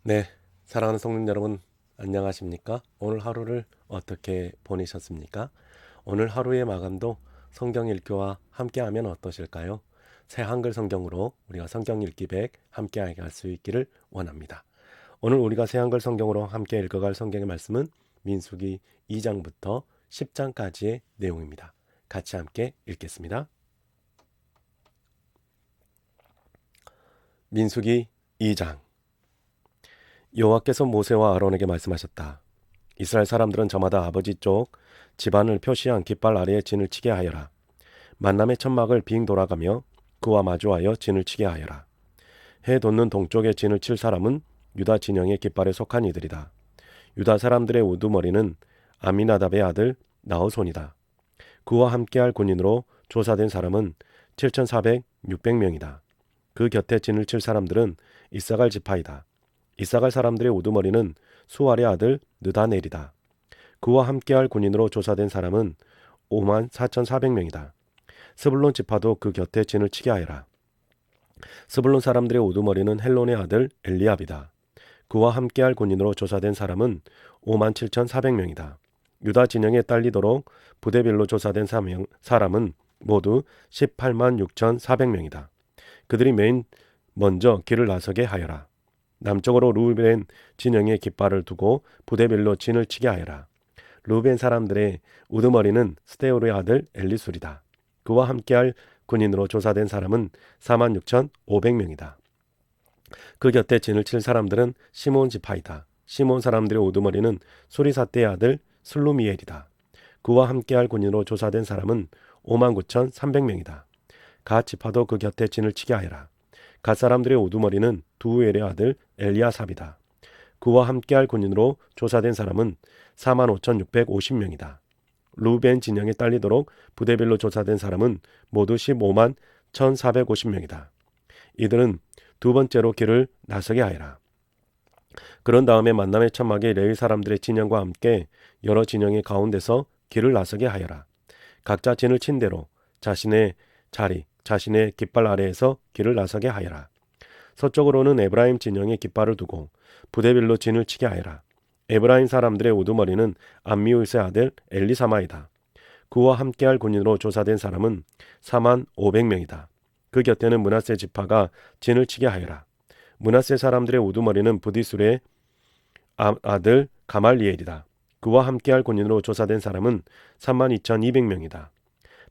네, 사랑하는 성도 여러분, 안녕하십니까? 오늘 하루를 어떻게 보내셨습니까? 오늘 하루의 마감도 성경 읽기와 함께하면 어떠실까요? 새 한글 성경으로 우리가 성경 읽기 100 함께하게 할 수 있기를 원합니다. 오늘 우리가 새 한글 성경으로 함께 읽어갈 성경의 말씀은 민수기 2장부터 10장까지의 내용입니다. 같이 함께 읽겠습니다. 민수기 2장. 여호와께서 모세와 아론에게 말씀하셨다. 이스라엘 사람들은 저마다 아버지 쪽 집안을 표시한 깃발 아래에 진을 치게 하여라. 만남의 천막을 빙 돌아가며 그와 마주하여 진을 치게 하여라. 해 돋는 동쪽에 진을 칠 사람은 유다 진영의 깃발에 속한 이들이다. 유다 사람들의 우두머리는 아미나답의 아들 나호손이다. 그와 함께할 군인으로 조사된 사람은 7,400-600명이다. 그 곁에 진을 칠 사람들은 이사갈 지파이다. 이사갈 사람들의 우두머리는 수알의 아들 느다넬이다. 그와 함께할 군인으로 조사된 사람은 54,400명이다. 스불론 지파도 그 곁에 진을 치게 하여라. 스불론 사람들의 우두머리는 헬론의 아들 엘리압이다. 그와 함께할 군인으로 조사된 사람은 57,400명이다. 유다 진영에 딸리도록 부대별로 조사된 사람은 모두 186,400명이다. 그들이 먼저 길을 나서게 하여라. 남쪽으로 루벤 진영에 깃발을 두고 부대별로 진을 치게 하여라. 루벤 사람들의 우두머리는 스데울의 아들 엘리술이다. 그와 함께할 군인으로 조사된 사람은 46,500명이다. 그 곁에 진을 칠 사람들은 시몬 지파이다. 시몬 사람들의 우두머리는 수리사떼의 아들 슬루미엘이다. 그와 함께할 군인으로 조사된 사람은 59,300명이다. 갓 지파도 그 곁에 진을 치게 하여라. 갓 사람들의 우두머리는 두우엘의 아들 엘리아삽이다. 그와 함께할 군인으로 조사된 사람은 45,650명이다. 루벤 진영에 딸리도록 부대별로 조사된 사람은 모두 15만 1,450명이다. 이들은 두 번째로 길을 나서게 하여라. 그런 다음에 만남의 천막에 레위 사람들의 진영과 함께 여러 진영의 가운데서 길을 나서게 하여라. 각자 진을 친 대로 자신의 자리, 자신의 깃발 아래에서 길을 나서게 하여라. 서쪽으로는 에브라임 진영에 깃발을 두고 부대별로 진을 치게 하여라. 에브라임 사람들의 우두머리는 암미우스의 아들 엘리사마이다. 그와 함께할 군인으로 조사된 사람은 45,500명이다. 그 곁에는 므낫세 지파가 진을 치게 하여라. 므낫세 사람들의 우두머리는 부디술의 아들 가말리엘이다. 그와 함께할 군인으로 조사된 사람은 32,200명이다.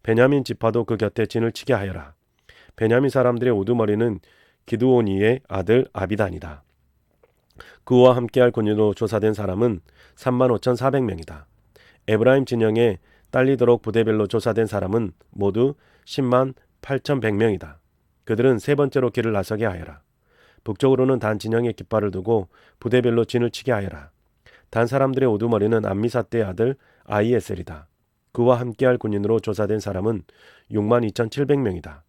베냐민 지파도 그 곁에 진을 치게 하여라. 베냐민 사람들의 우두머리는 기드오니의 아들 아비단이다. 그와 함께할 군인으로 조사된 사람은 35,400명이다. 에브라임 진영에 딸리도록 부대별로 조사된 사람은 모두 10만 8,100명이다. 그들은 세 번째로 길을 나서게 하여라. 북쪽으로는 단 진영에 깃발을 두고 부대별로 진을 치게 하여라. 단 사람들의 우두머리는 암미사떼의 아들 아이에셀이다. 그와 함께할 군인으로 조사된 사람은 62,700명이다.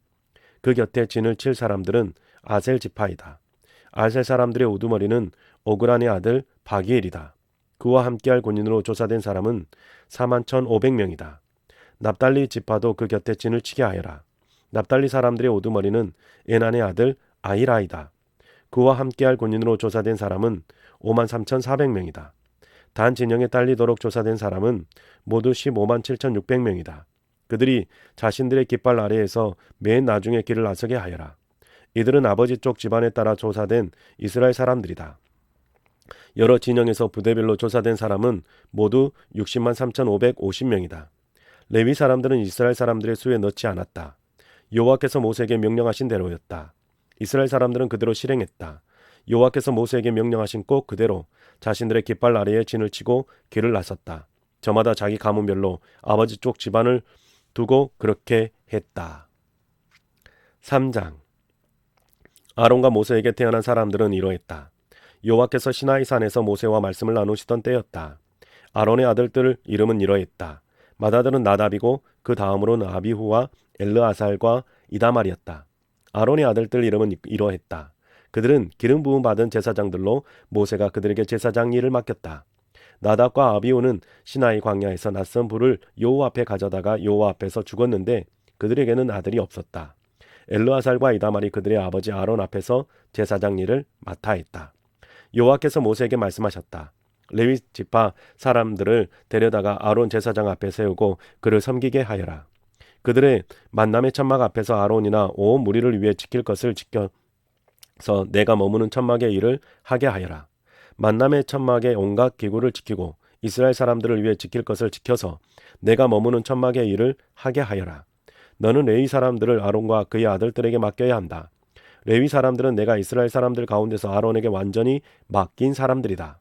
그 곁에 진을 칠 사람들은 아셀 지파이다. 아셀 사람들의 우두머리는 오그란의 아들 바기엘이다. 그와 함께할 군인으로 조사된 사람은 41,500명이다. 납달리 지파도 그 곁에 진을 치게 하여라. 납달리 사람들의 우두머리는 에난의 아들 아히라이다. 그와 함께할 군인으로 조사된 사람은 53,400명이다. 단 진영에 딸리도록 조사된 사람은 모두 15만 7,600명이다. 그들이 자신들의 깃발 아래에서 맨 나중에 길을 나서게 하여라. 이들은 아버지 쪽 집안에 따라 조사된 이스라엘 사람들이다. 여러 진영에서 부대별로 조사된 사람은 모두 60만 3,550명이다. 레위 사람들은 이스라엘 사람들의 수에 넣지 않았다. 여호와께서 모세에게 명령하신 대로였다. 이스라엘 사람들은 그대로 실행했다. 여호와께서 모세에게 명령하신 꼭 그대로 자신들의 깃발 아래에 진을 치고 길을 나섰다. 저마다 자기 가문별로 아버지 쪽 집안을 두고 그렇게 했다. 3장. 아론과 모세에게 태어난 사람들은 이러했다. 여호와께서 시나이 산에서 모세와 말씀을 나누시던 때였다. 아론의 아들들 이름은 이러했다. 맏아들은 나답이고 그 다음으로는 아비후와 엘르아살과 이다말이었다. 아론의 아들들 이름은 이러했다. 그들은 기름 부음 받은 제사장들로 모세가 그들에게 제사장 일을 맡겼다. 나답과 아비후는 시나이 광야에서 낯선 불을 여호와 앞에 가져다가 여호와 앞에서 죽었는데 그들에게는 아들이 없었다. 엘르아살과 이다말이 그들의 아버지 아론 앞에서 제사장 일을 맡아 했다. 여호와께서 모세에게 말씀하셨다. 레위 지파 사람들을 데려다가 아론 제사장 앞에 세우고 그를 섬기게 하여라. 그들의 만남의 천막 앞에서 아론이나 온 무리를 위해 지킬 것을 지켜서 내가 머무는 천막의 일을 하게 하여라. 만남의 천막의 온갖 기구를 지키고 이스라엘 사람들을 위해 지킬 것을 지켜서 내가 머무는 천막의 일을 하게 하여라. 너는 레위 사람들을 아론과 그의 아들들에게 맡겨야 한다. 레위 사람들은 내가 이스라엘 사람들 가운데서 아론에게 완전히 맡긴 사람들이다.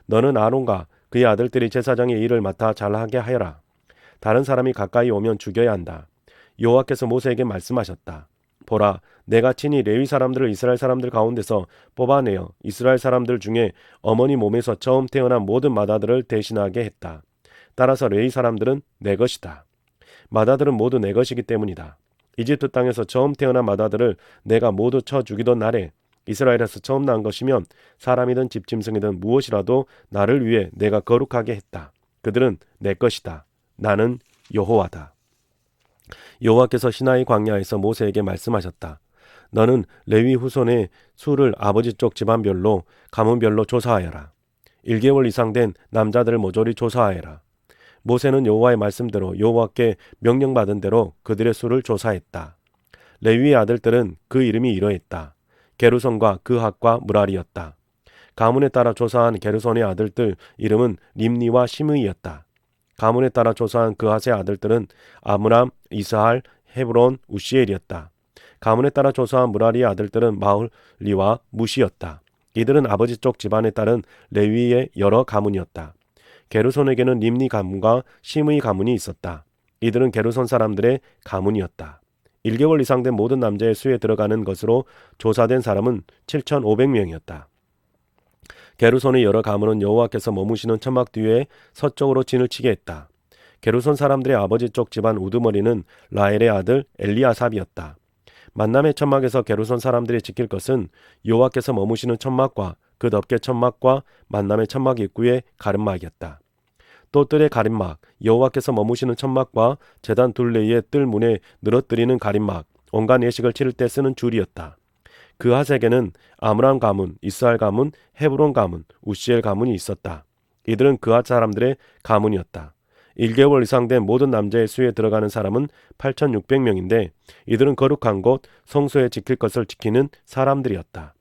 너는 아론과 그의 아들들이 제사장의 일을 맡아 잘하게 하여라. 다른 사람이 가까이 오면 죽여야 한다. 여호와께서 모세에게 말씀하셨다. 보라, 내가 친히 레위 사람들을 이스라엘 사람들 가운데서 뽑아내어 이스라엘 사람들 중에 어머니 몸에서 처음 태어난 모든 맏아들을 대신하게 했다. 따라서 레위 사람들은 내 것이다. 맏아들은 모두 내 것이기 때문이다. 이집트 땅에서 처음 태어난 맏아들을 내가 모두 쳐 죽이던 날에 이스라엘에서 처음 난 것이면 사람이든 집짐승이든 무엇이라도 나를 위해 내가 거룩하게 했다. 그들은 내 것이다. 나는 여호와다. 여호와께서 시나이 광야에서 모세에게 말씀하셨다. 너는 레위 후손의 수를 아버지 쪽 집안별로 가문별로 조사하여라. 1개월 이상 된 남자들을 모조리 조사하여라. 모세는 여호와의 말씀대로 여호와께 명령받은 대로 그들의 수를 조사했다. 레위의 아들들은 그 이름이 이러했다. 게르손과 그핫과 무라리였다. 가문에 따라 조사한 게르손의 아들들 이름은 림니와 시므이였다. 가문에 따라 조사한 그핫의 아들들은 아므람, 이스할, 헤브론, 우시엘이었다. 가문에 따라 조사한 무라리의 아들들은 마흘리와 무시였다. 이들은 아버지 쪽 집안에 따른 레위의 여러 가문이었다. 게르손에게는 림니 가문과 시므이 가문이 있었다. 이들은 게르손 사람들의 가문이었다. 1개월 이상 된 모든 남자의 수에 들어가는 것으로 조사된 사람은 7,500명이었다. 게르손의 여러 가문은 여호와께서 머무시는 천막 뒤에 서쪽으로 진을 치게 했다. 게르손 사람들의 아버지 쪽 집안 우두머리는 라엘의 아들 엘리아삽이었다. 만남의 천막에서 게르손 사람들이 지킬 것은 여호와께서 머무시는 천막과 그 덮개 천막과 만남의 천막 입구의 가름막이었다. 또 뜰의 가림막, 여호와께서 머무시는 천막과 제단 둘레의 뜰 문에 늘어뜨리는 가림막, 온갖 예식을 치를 때 쓰는 줄이었다. 그핫에게는 아므람 가문, 이스할 가문, 헤브론 가문, 우시엘 가문이 있었다. 이들은 그핫 사람들의 가문이었다. 1개월 이상 된 모든 남자의 수에 들어가는 사람은 8,600명인데 이들은 거룩한 곳 성소에 지킬 것을 지키는 사람들이었다.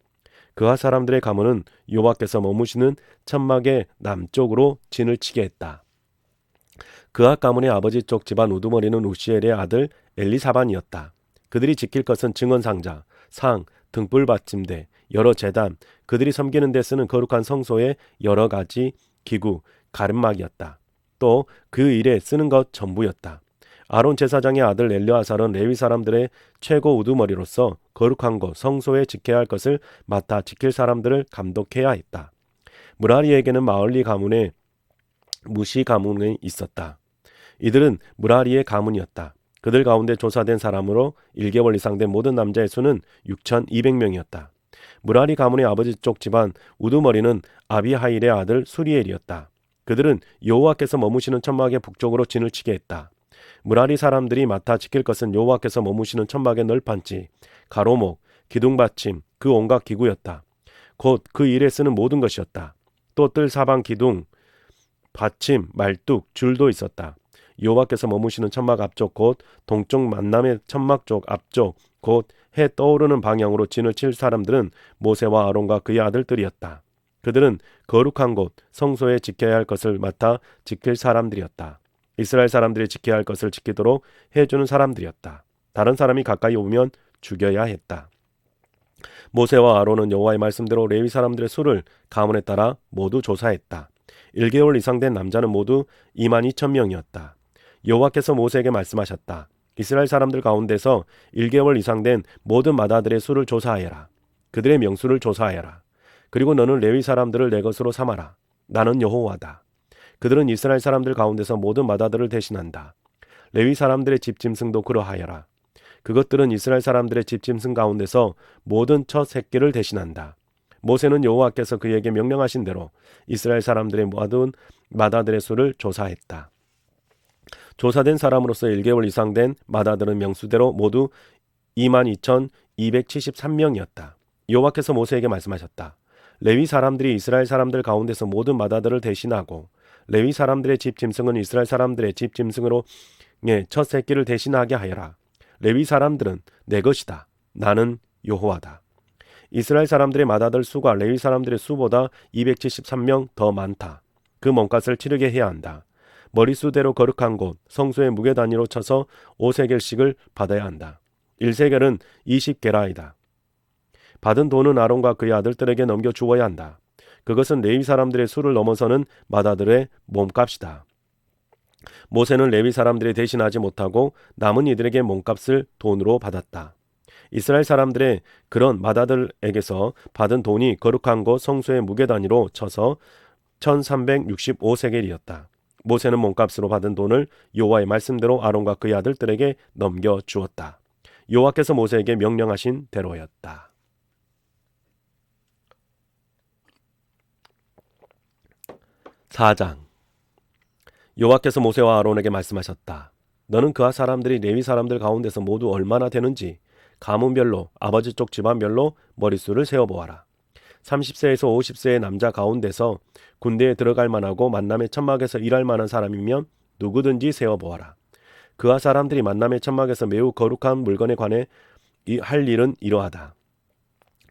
그핫 사람들의 가문은 여호와께서 머무시는 천막의 남쪽으로 진을 치게 했다. 그핫 가문의 아버지 쪽 집안 우두머리는 우시엘의 아들 엘리사반이었다. 그들이 지킬 것은 증언상자, 상, 등불 받침대, 여러 제단, 그들이 섬기는 데 쓰는 거룩한 성소의 여러 가지 기구, 가름막이었다. 또 그 일에 쓰는 것 전부였다. 아론 제사장의 아들 엘르아살은 레위 사람들의 최고 우두머리로서 거룩한 곳 성소에 지켜야 할 것을 맡아 지킬 사람들을 감독해야 했다. 무라리에게는 마흘리 가문에 무시 가문이 있었다. 이들은 무라리의 가문이었다. 그들 가운데 조사된 사람으로 1개월 이상 된 모든 남자의 수는 6,200명이었다. 무라리 가문의 아버지 쪽 집안 우두머리는 아비하일의 아들 수리엘이었다. 그들은 여호와께서 머무시는 천막의 북쪽으로 진을 치게 했다. 무라리 사람들이 맡아 지킬 것은 여호와께서 머무시는 천막의 널판지, 가로목, 기둥받침, 그 온갖 기구였다. 곧 그 일에 쓰는 모든 것이었다. 또 뜰 사방 기둥, 받침, 말뚝, 줄도 있었다. 여호와께서 머무시는 천막 앞쪽 곧 동쪽 만남의 천막 쪽 앞쪽 곧 해 떠오르는 방향으로 진을 칠 사람들은 모세와 아론과 그의 아들들이었다. 그들은 거룩한 곳 성소에 지켜야 할 것을 맡아 지킬 사람들이었다. 이스라엘 사람들이 지켜야 할 것을 지키도록 해주는 사람들이었다. 다른 사람이 가까이 오면 죽여야 했다. 모세와 아론은 여호와의 말씀대로 레위 사람들의 수를 가문에 따라 모두 조사했다. 1개월 이상 된 남자는 모두 22,000명이었다. 여호와께서 모세에게 말씀하셨다. 이스라엘 사람들 가운데서 1개월 이상 된 모든 맏아들의 수를 조사하여라. 그들의 명수를 조사하여라. 그리고 너는 레위 사람들을 내 것으로 삼아라. 나는 여호와다. 그들은 이스라엘 사람들 가운데서 모든 맏아들을 대신한다. 레위 사람들의 집짐승도 그러하여라. 그것들은 이스라엘 사람들의 집짐승 가운데서 모든 첫 새끼를 대신한다. 모세는 여호와께서 그에게 명령하신 대로 이스라엘 사람들의 모든 맏아들의 수를 조사했다. 조사된 사람으로서 1개월 이상 된 맏아들은 명수대로 모두 22,273명이었다. 여호와께서 모세에게 말씀하셨다. 레위 사람들이 이스라엘 사람들 가운데서 모든 마다들을 대신하고 레위 사람들의 집 짐승은 이스라엘 사람들의 집 짐승으로 첫 새끼를 대신하게 하여라. 레위 사람들은 내 것이다. 나는 여호와다. 이스라엘 사람들의 마다들 수가 레위 사람들의 수보다 273명 더 많다. 그 몸값을 치르게 해야 한다. 머릿수대로 거룩한 곳 성소의 무게 단위로 쳐서 5세겔씩을 받아야 한다. 1세겔은 20게라이다. 받은 돈은 아론과 그의 아들들에게 넘겨 주어야 한다. 그것은 레위 사람들의 수를 넘어서는 마다들의 몸값이다. 모세는 레위 사람들이 대신하지 못하고 남은 이들에게 몸값을 돈으로 받았다. 이스라엘 사람들의 그런 마다들에게서 받은 돈이 거룩한 곳 성소의 무게 단위로 쳐서 1365세겔이었다. 모세는 몸값으로 받은 돈을 여호와의 말씀대로 아론과 그의 아들들에게 넘겨 주었다. 여호와께서 모세에게 명령하신 대로였다. 4장. 여호와께서 모세와 아론에게 말씀하셨다. 너는 그와 사람들이 레위 사람들 가운데서 모두 얼마나 되는지 가문별로 아버지 쪽 집안별로 머릿수를 세어보아라. 30세에서 50세의 남자 가운데서 군대에 들어갈 만하고 만남의 천막에서 일할 만한 사람이면 누구든지 세어보아라. 그와 사람들이 만남의 천막에서 매우 거룩한 물건에 관해 할 일은 이러하다.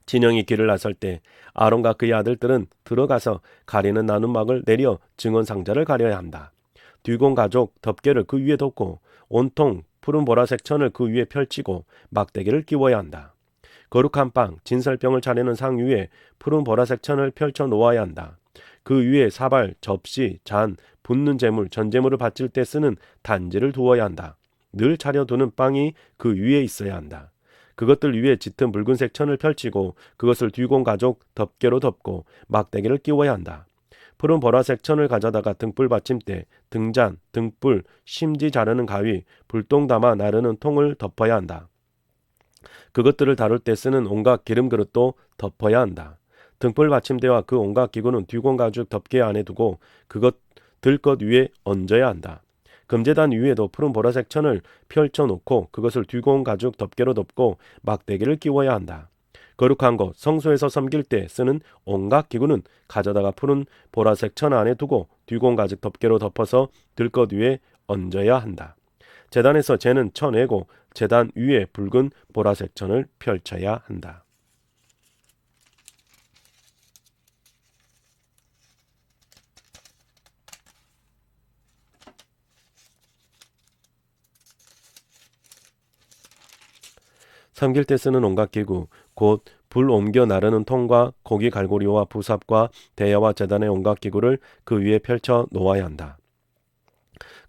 진영이 길을 나설 때 아론과 그의 아들들은 들어가서 가리는 나눔막을 내려 증언 상자를 가려야 한다. 뒤공 가죽 덮개를 그 위에 덮고 온통 푸른 보라색 천을 그 위에 펼치고 막대기를 끼워야 한다. 거룩한 빵, 진설병을 차리는 상 위에 푸른 보라색 천을 펼쳐 놓아야 한다. 그 위에 사발, 접시, 잔, 붓는 재물, 전재물을 바칠 때 쓰는 단지를 두어야 한다. 늘 차려두는 빵이 그 위에 있어야 한다. 그것들 위에 짙은 붉은색 천을 펼치고 그것을 뒤공 가죽 덮개로 덮고 막대기를 끼워야 한다. 푸른 보라색 천을 가져다가 등불 받침대, 등잔, 등불, 심지 자르는 가위, 불똥 담아 나르는 통을 덮어야 한다. 그것들을 다룰 때 쓰는 온갖 기름 그릇도 덮어야 한다. 등불 받침대와 그 온갖 기구는 뒤공 가죽 덮개 안에 두고 들것 위에 얹어야 한다. 금제단 위에도 푸른 보라색 천을 펼쳐놓고 그것을 뒤공 가죽 덮개로 덮고 막대기를 끼워야 한다. 거룩한 곳 성소에서 섬길 때 쓰는 온갖 기구는 가져다가 푸른 보라색 천 안에 두고 뒤공 가죽 덮개로 덮어서 들것 위에 얹어야 한다. 제단에서 재는 쳐내고 제단 위에 붉은 보라색 천을 펼쳐야 한다. 섬길 때 쓰는 온갖 기구, 곧 불 옮겨 나르는 통과 고기 갈고리와 부삽과 대야와 제단의 온갖 기구를 그 위에 펼쳐 놓아야 한다.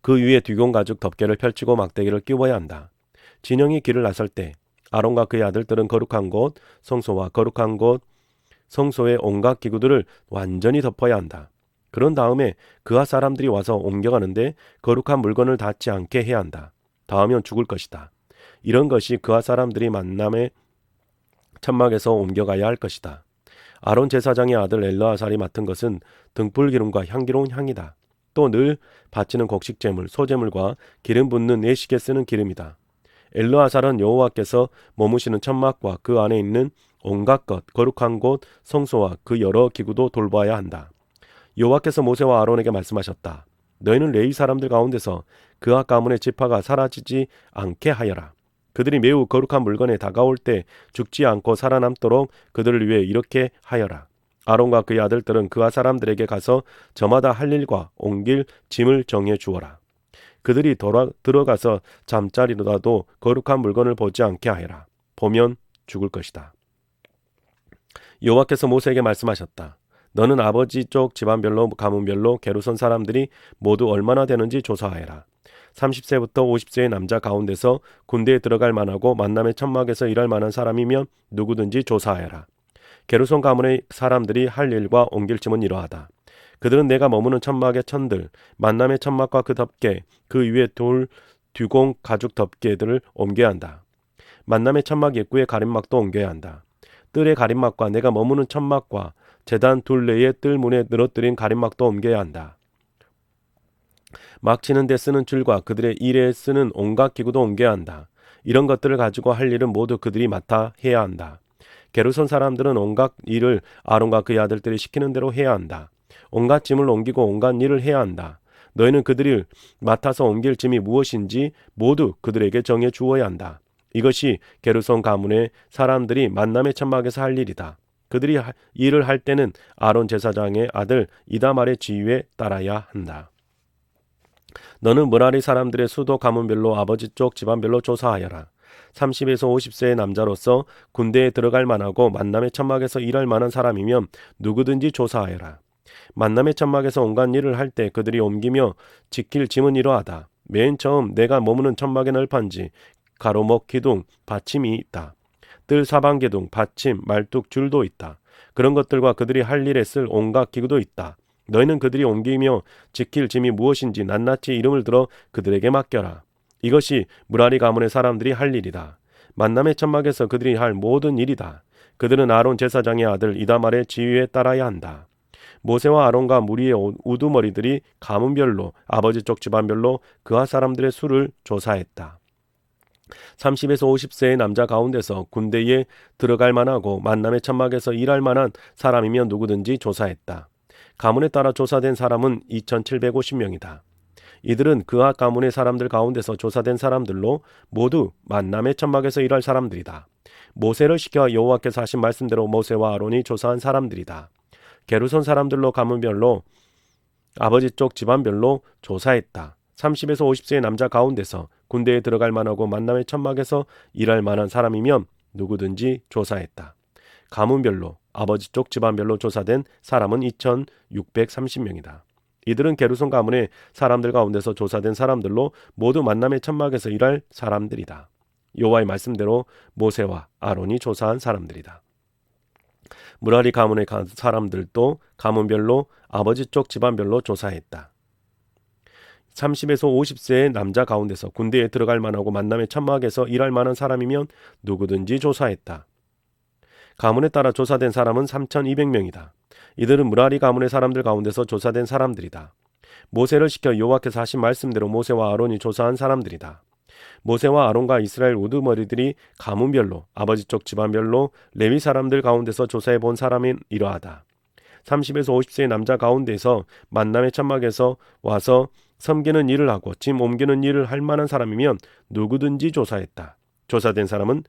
그 위에 뒤공 가죽 덮개를 펼치고 막대기를 끼워야 한다. 진영이 길을 나설 때 아론과 그의 아들들은 거룩한 곳, 성소와 거룩한 곳, 성소의 온갖 기구들을 완전히 덮어야 한다. 그런 다음에 그와 사람들이 와서 옮겨가는데 거룩한 물건을 닿지 않게 해야 한다. 닿으면 죽을 것이다. 이런 것이 그와 사람들이 만남의 천막에서 옮겨가야 할 것이다. 아론 제사장의 아들 엘르아살이 맡은 것은 등불 기름과 향기로운 향이다. 또 늘 바치는 곡식제물, 소제물과 기름 붓는 내식에 쓰는 기름이다. 엘르아살은 여호와께서 머무시는 천막과 그 안에 있는 온갖 것, 거룩한 곳, 성소와 그 여러 기구도 돌봐야 한다. 여호와께서 모세와 아론에게 말씀하셨다. 너희는 레위 사람들 가운데서 그와 가문의 지파가 사라지지 않게 하여라. 그들이 매우 거룩한 물건에 다가올 때 죽지 않고 살아남도록 그들을 위해 이렇게 하여라. 아론과 그의 아들들은 그와 사람들에게 가서 저마다 할 일과 옮길 짐을 정해 주어라. 그들이 들어가서 잠자리로라도 거룩한 물건을 보지 않게 하여라. 보면 죽을 것이다. 여호와께서 모세에게 말씀하셨다. 너는 아버지 쪽 집안별로 가문별로 게르손 사람들이 모두 얼마나 되는지 조사하여라. 30세부터 50세의 남자 가운데서 군대에 들어갈 만하고 만남의 천막에서 일할 만한 사람이면 누구든지 조사하여라. 게르손 가문의 사람들이 할 일과 옮길 짐은 이러하다. 그들은 내가 머무는 천막의 천들, 만남의 천막과 그 덮개, 그 위에 뒤공 가죽 덮개들을 옮겨야 한다. 만남의 천막 입구의 가림막도 옮겨야 한다. 뜰의 가림막과 내가 머무는 천막과 제단 둘레의 뜰문에 늘어뜨린 가림막도 옮겨야 한다. 막 치는 데 쓰는 줄과 그들의 일에 쓰는 온갖 기구도 옮겨야 한다. 이런 것들을 가지고 할 일은 모두 그들이 맡아 해야 한다. 게르손 사람들은 온갖 일을 아론과 그의 아들들이 시키는 대로 해야 한다. 온갖 짐을 옮기고 온갖 일을 해야 한다. 너희는 그들을 맡아서 옮길 짐이 무엇인지 모두 그들에게 정해 주어야 한다. 이것이 게르손 가문의 사람들이 만남의 천막에서 할 일이다. 그들이 일을 할 때는 아론 제사장의 아들 이다말의 지휘에 따라야 한다. 너는 므라리 사람들의 수도 가문별로 아버지 쪽 집안별로 조사하여라. 30에서 50세의 남자로서 군대에 들어갈 만하고 만남의 천막에서 일할 만한 사람이면 누구든지 조사하여라. 만남의 천막에서 온갖 일을 할 때 그들이 옮기며 지킬 짐은 이러하다. 맨 처음 내가 머무는 천막의 널판지, 가로목 기둥, 받침이 있다. 뜰 사방 기둥, 받침, 말뚝, 줄도 있다. 그런 것들과 그들이 할 일에 쓸 온갖 기구도 있다. 너희는 그들이 옮기며 지킬 짐이 무엇인지 낱낱이 이름을 들어 그들에게 맡겨라. 이것이 므라리 가문의 사람들이 할 일이다. 만남의 천막에서 그들이 할 모든 일이다. 그들은 아론 제사장의 아들 이다말의 지휘에 따라야 한다. 모세와 아론과 무리의 우두머리들이 가문별로 아버지 쪽 집안별로 그하 사람들의 수를 조사했다. 30에서 50세의 남자 가운데서 군대에 들어갈 만하고 만남의 천막에서 일할 만한 사람이면 누구든지 조사했다. 가문에 따라 조사된 사람은 2750명이다. 이들은 그하 가문의 사람들 가운데서 조사된 사람들로 모두 만남의 천막에서 일할 사람들이다. 모세를 시켜 여호와께서 하신 말씀대로 모세와 아론이 조사한 사람들이다. 게르손 사람들로 가문별로 아버지 쪽 집안별로 조사했다. 30에서 50세의 남자 가운데서 군대에 들어갈 만하고 만남의 천막에서 일할 만한 사람이면 누구든지 조사했다. 가문별로 아버지 쪽 집안별로 조사된 사람은 2630명이다. 이들은 게르손 가문의 사람들 가운데서 조사된 사람들로 모두 만남의 천막에서 일할 사람들이다. 여호와의 말씀대로 모세와 아론이 조사한 사람들이다. 므라리 가문의 사람들도 가문별로 아버지 쪽 집안별로 조사했다. 30에서 50세의 남자 가운데서 군대에 들어갈 만하고 만남의 천막에서 일할 만한 사람이면 누구든지 조사했다. 가문에 따라 조사된 사람은 3200명이다. 이들은 므라리 가문의 사람들 가운데서 조사된 사람들이다. 모세를 시켜 여호와께서 하신 말씀대로 모세와 아론이 조사한 사람들이다. 모세와 아론과 이스라엘 우두머리들이 가문별로 아버지 쪽 집안별로 레위 사람들 가운데서 조사해 본 사람은 이러하다. 30에서 50세의 남자 가운데서 만남의 천막에서 와서 섬기는 일을 하고 짐 옮기는 일을 할 만한 사람이면 누구든지 조사했다. 조사된 사람은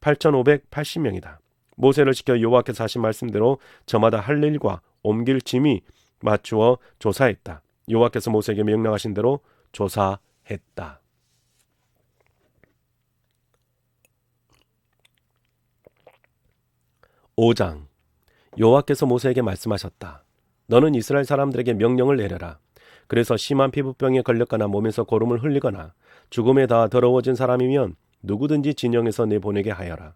8580명이다. 모세를 시켜 여호와께서 하신 말씀대로 저마다 할 일과 옮길 짐이 맞추어 조사했다. 여호와께서 모세에게 명령하신 대로 조사했다. (5장) 여호와께서 모세에게 말씀하셨다. 너는 이스라엘 사람들에게 명령을 내려라. 그래서 심한 피부병에 걸렸거나 몸에서 고름을 흘리거나 죽음에 다 더러워진 사람이면 누구든지 진영에서 내보내게 하여라.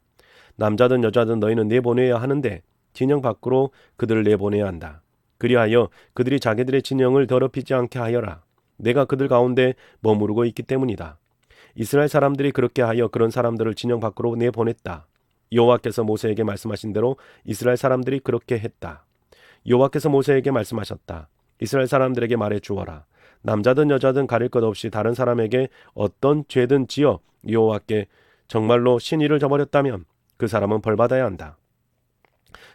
남자든 여자든 너희는 내보내야 하는데 진영 밖으로 그들을 내보내야 한다. 그리하여 그들이 자기들의 진영을 더럽히지 않게 하여라. 내가 그들 가운데 머무르고 있기 때문이다. 이스라엘 사람들이 그렇게 하여 그런 사람들을 진영 밖으로 내보냈다. 여호와께서 모세에게 말씀하신 대로 이스라엘 사람들이 그렇게 했다. 여호와께서 모세에게 말씀하셨다. 이스라엘 사람들에게 말해 주어라. 남자든 여자든 가릴 것 없이 다른 사람에게 어떤 죄든 지어 여호와께 정말로 신의를 저버렸다면 그 사람은 벌받아야 한다.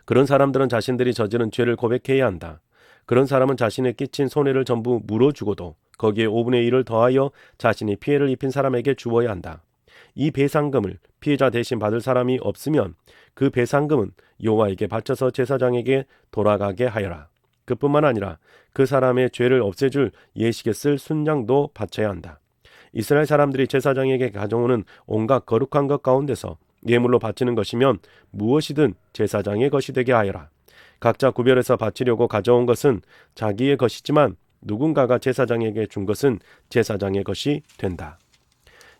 그런 사람들은 자신들이 저지른 죄를 고백해야 한다. 그런 사람은 자신의 끼친 손해를 전부 물어주고도 거기에 5분의 1을 더하여 자신이 피해를 입힌 사람에게 주어야 한다. 이 배상금을 피해자 대신 받을 사람이 없으면 그 배상금은 여호와에게 바쳐서 제사장에게 돌아가게 하여라. 그뿐만 아니라 그 사람의 죄를 없애줄 예식에 쓸 순양도 바쳐야 한다. 이스라엘 사람들이 제사장에게 가져오는 온갖 거룩한 것 가운데서 예물로 바치는 것이면 무엇이든 제사장의 것이 되게 하여라. 각자 구별해서 바치려고 가져온 것은 자기의 것이지만 누군가가 제사장에게 준 것은 제사장의 것이 된다.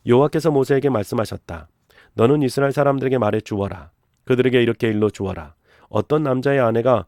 여호와께서 모세에게 말씀하셨다. 너는 이스라엘 사람들에게 말해 주어라. 그들에게 이렇게 일러 주어라. 어떤 남자의 아내가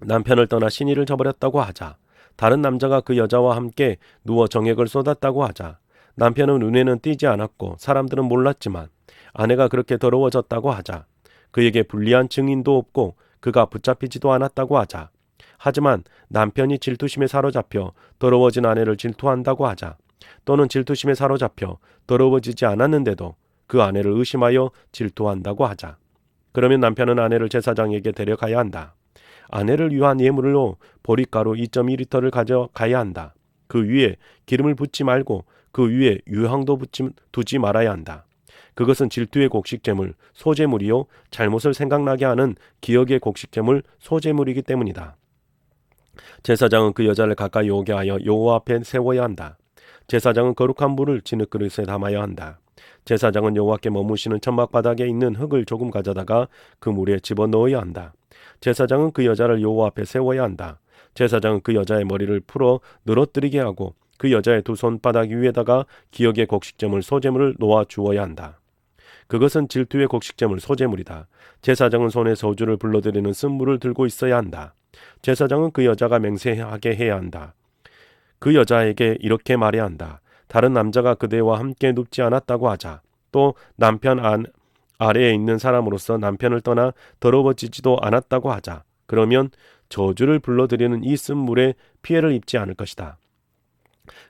남편을 떠나 신의를 저버렸다고 하자. 다른 남자가 그 여자와 함께 누워 정액을 쏟았다고 하자. 남편은 눈에는 띄지 않았고 사람들은 몰랐지만 아내가 그렇게 더러워졌다고 하자. 그에게 불리한 증인도 없고 그가 붙잡히지도 않았다고 하자. 하지만 남편이 질투심에 사로잡혀 더러워진 아내를 질투한다고 하자. 또는 질투심에 사로잡혀 더러워지지 않았는데도 그 아내를 의심하여 질투한다고 하자. 그러면 남편은 아내를 제사장에게 데려가야 한다. 아내를 위한 예물로 보리가루 2.2리터를 가져가야 한다. 그 위에 기름을 붓지 말고 그 위에 유향도 두지 말아야 한다. 그것은 질투의 곡식제물, 소제물이요 잘못을 생각나게 하는 기억의 곡식제물, 소제물이기 때문이다. 제사장은 그 여자를 가까이 오게 하여 여호와 앞에 세워야 한다. 제사장은 거룩한 물을 진흙그릇에 담아야 한다. 제사장은 여호와께 머무시는 천막 바닥에 있는 흙을 조금 가져다가 그 물에 집어넣어야 한다. 제사장은 그 여자를 여호와 앞에 세워야 한다. 제사장은 그 여자의 머리를 풀어 늘어뜨리게 하고 그 여자의 두 손바닥 위에다가 기억의 곡식제물 소제물을 놓아 주어야 한다. 그것은 질투의 곡식제물 소제물이다. 제사장은 손에 소주를 불러들이는 쓴물을 들고 있어야 한다. 제사장은 그 여자가 맹세하게 해야 한다. 그 여자에게 이렇게 말해야 한다. 다른 남자가 그대와 함께 눕지 않았다고 하자. 또 남편 아래에 있는 사람으로서 남편을 떠나 더러워지지도 않았다고 하자. 그러면 저주를 불러들이는 이 쓴물에 피해를 입지 않을 것이다.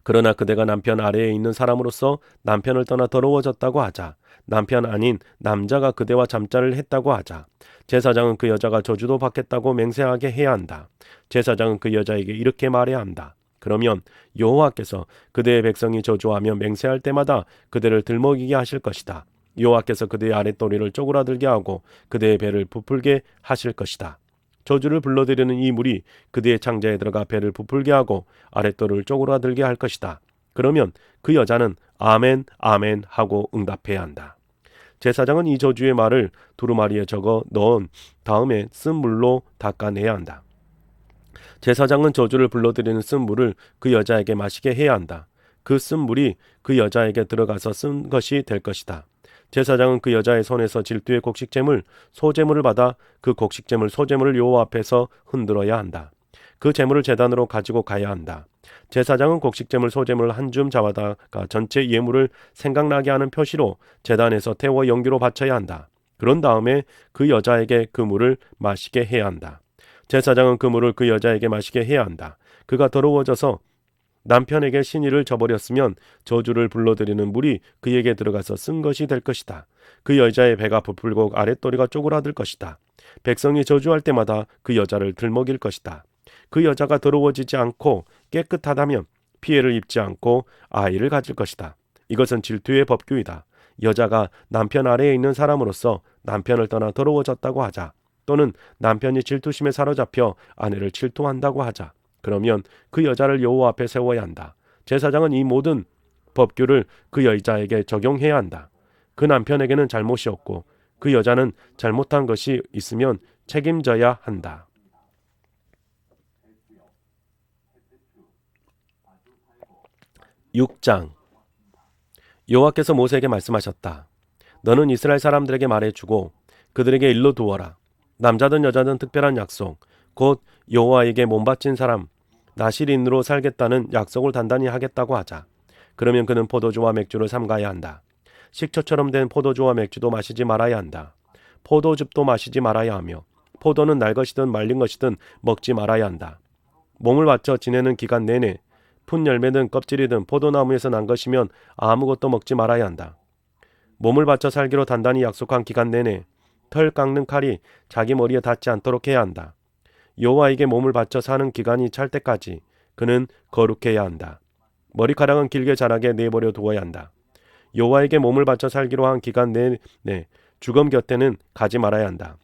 그러나 그대가 남편 아래에 있는 사람으로서 남편을 떠나 더러워졌다고 하자. 남편 아닌 남자가 그대와 잠자를 했다고 하자. 제사장은 그 여자가 저주도 받겠다고 맹세하게 해야 한다. 제사장은 그 여자에게 이렇게 말해야 한다. 그러면 여호와께서 그대의 백성이 저주하며 맹세할 때마다 그대를 들먹이게 하실 것이다. 여호와께서 그대의 아랫도리를 쪼그라들게 하고 그대의 배를 부풀게 하실 것이다. 저주를 불러들이는 이 물이 그대의 창자에 들어가 배를 부풀게 하고 아랫도리를 쪼그라들게 할 것이다. 그러면 그 여자는 아멘 아멘 하고 응답해야 한다. 제사장은 이 저주의 말을 두루마리에 적어 넣은 다음에 쓴 물로 닦아내야 한다. 제사장은 저주를 불러들이는 쓴 물을 그 여자에게 마시게 해야 한다. 그 쓴 물이 그 여자에게 들어가서 쓴 것이 될 것이다. 제사장은 그 여자의 손에서 질투의 곡식제물, 소제물을 받아 그 곡식제물, 소제물을 여호와 앞에서 흔들어야 한다. 그 제물을 제단으로 가지고 가야 한다. 제사장은 곡식제물, 소제물 한 줌 잡아다가 전체 예물을 생각나게 하는 표시로 제단에서 태워 연기로 바쳐야 한다. 그런 다음에 그 여자에게 그 물을 마시게 해야 한다. 제사장은 그 물을 그 여자에게 마시게 해야 한다. 그가 더러워져서 남편에게 신의를 저버렸으면 저주를 불러들이는 물이 그에게 들어가서 쓴 것이 될 것이다. 그 여자의 배가 부풀고 아랫도리가 쪼그라들 것이다. 백성이 저주할 때마다 그 여자를 들먹일 것이다. 그 여자가 더러워지지 않고 깨끗하다면 피해를 입지 않고 아이를 가질 것이다. 이것은 질투의 법규이다. 여자가 남편 아래에 있는 사람으로서 남편을 떠나 더러워졌다고 하자. 또는 남편이 질투심에 사로잡혀 아내를 질투한다고 하자. 그러면 그 여자를 여호와 앞에 세워야 한다. 제사장은 이 모든 법규를 그 여자에게 적용해야 한다. 그 남편에게는 잘못이 없고 그 여자는 잘못한 것이 있으면 책임져야 한다. 6장 여호와께서 모세에게 말씀하셨다. 너는 이스라엘 사람들에게 말해주고 그들에게 일러 두어라. 남자든 여자든 특별한 약속, 곧 여호와에게 몸바친 사람, 나실인으로 살겠다는 약속을 단단히 하겠다고 하자. 그러면 그는 포도주와 맥주를 삼가야 한다. 식초처럼 된 포도주와 맥주도 마시지 말아야 한다. 포도즙도 마시지 말아야 하며 포도는 날 것이든 말린 것이든 먹지 말아야 한다. 몸을 바쳐 지내는 기간 내내 푼 열매든 껍질이든 포도나무에서 난 것이면 아무것도 먹지 말아야 한다. 몸을 바쳐 살기로 단단히 약속한 기간 내내 털 깎는 칼이 자기 머리에 닿지 않도록 해야 한다. 여호와에게 몸을 바쳐 사는 기간이 찰 때까지 그는 거룩해야 한다. 머리카락은 길게 자라게 내버려 두어야 한다. 여호와에게 몸을 바쳐 살기로 한 기간 내내 죽음 곁에는 가지 말아야 한다.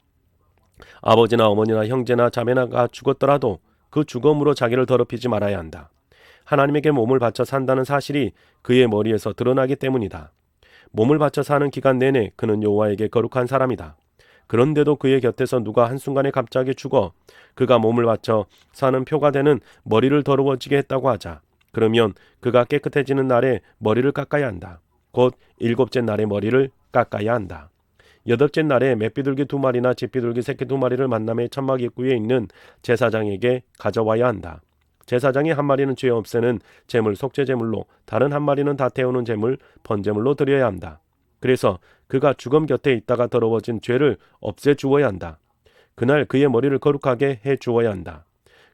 아버지나 어머니나 형제나 자매나가 죽었더라도 그 죽음으로 자기를 더럽히지 말아야 한다. 하나님에게 몸을 바쳐 산다는 사실이 그의 머리에서 드러나기 때문이다. 몸을 바쳐 사는 기간 내내 그는 여호와에게 거룩한 사람이다. 그런데도 그의 곁에서 누가 한순간에 갑자기 죽어 그가 몸을 바쳐 사는 표가 되는 머리를 더러워지게 했다고 하자. 그러면 그가 깨끗해지는 날에 머리를 깎아야 한다. 곧 7째 날에 머리를 깎아야 한다. 8째 날에 맷비둘기 2마리나 집비둘기 새끼 2마리를 만남의 천막 입구에 있는 제사장에게 가져와야 한다. 제사장이 한 마리는 죄 없애는 제물 속죄제물로 다른 한 마리는 다 태우는 제물 번제물로 드려야 한다. 그래서 그가 죽음 곁에 있다가 더러워진 죄를 없애 주어야 한다. 그날 그의 머리를 거룩하게 해 주어야 한다.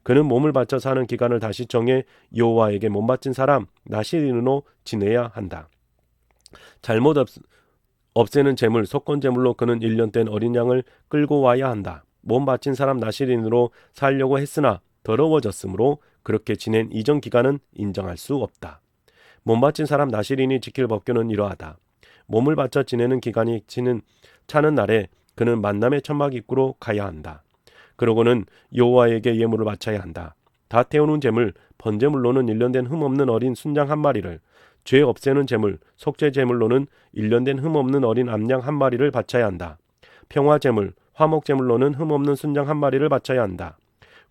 그는 몸을 바쳐 사는 기간을 다시 정해 여호와에게 몸 바친 사람 나실인으로 지내야 한다. 잘못 없애는 제물, 속건 제물로 그는 1년 된 어린 양을 끌고 와야 한다. 몸 바친 사람 나실인으로 살려고 했으나 더러워졌으므로 그렇게 지낸 이전 기간은 인정할 수 없다. 몸 바친 사람 나실인이 지킬 법규는 이러하다. 몸을 바쳐 지내는 기간이 차는 날에 그는 만남의 천막 입구로 가야 한다. 그러고는 여호와에게 예물을 바쳐야 한다. 다 태우는 제물, 번제물로는 1년 된 흠없는 어린 순양 한 마리를, 죄 없애는 제물, 속죄 제물로는 1년 된 흠없는 어린 암양 한 마리를 바쳐야 한다. 평화 제물, 화목 제물로는 흠없는 순양 한 마리를 바쳐야 한다.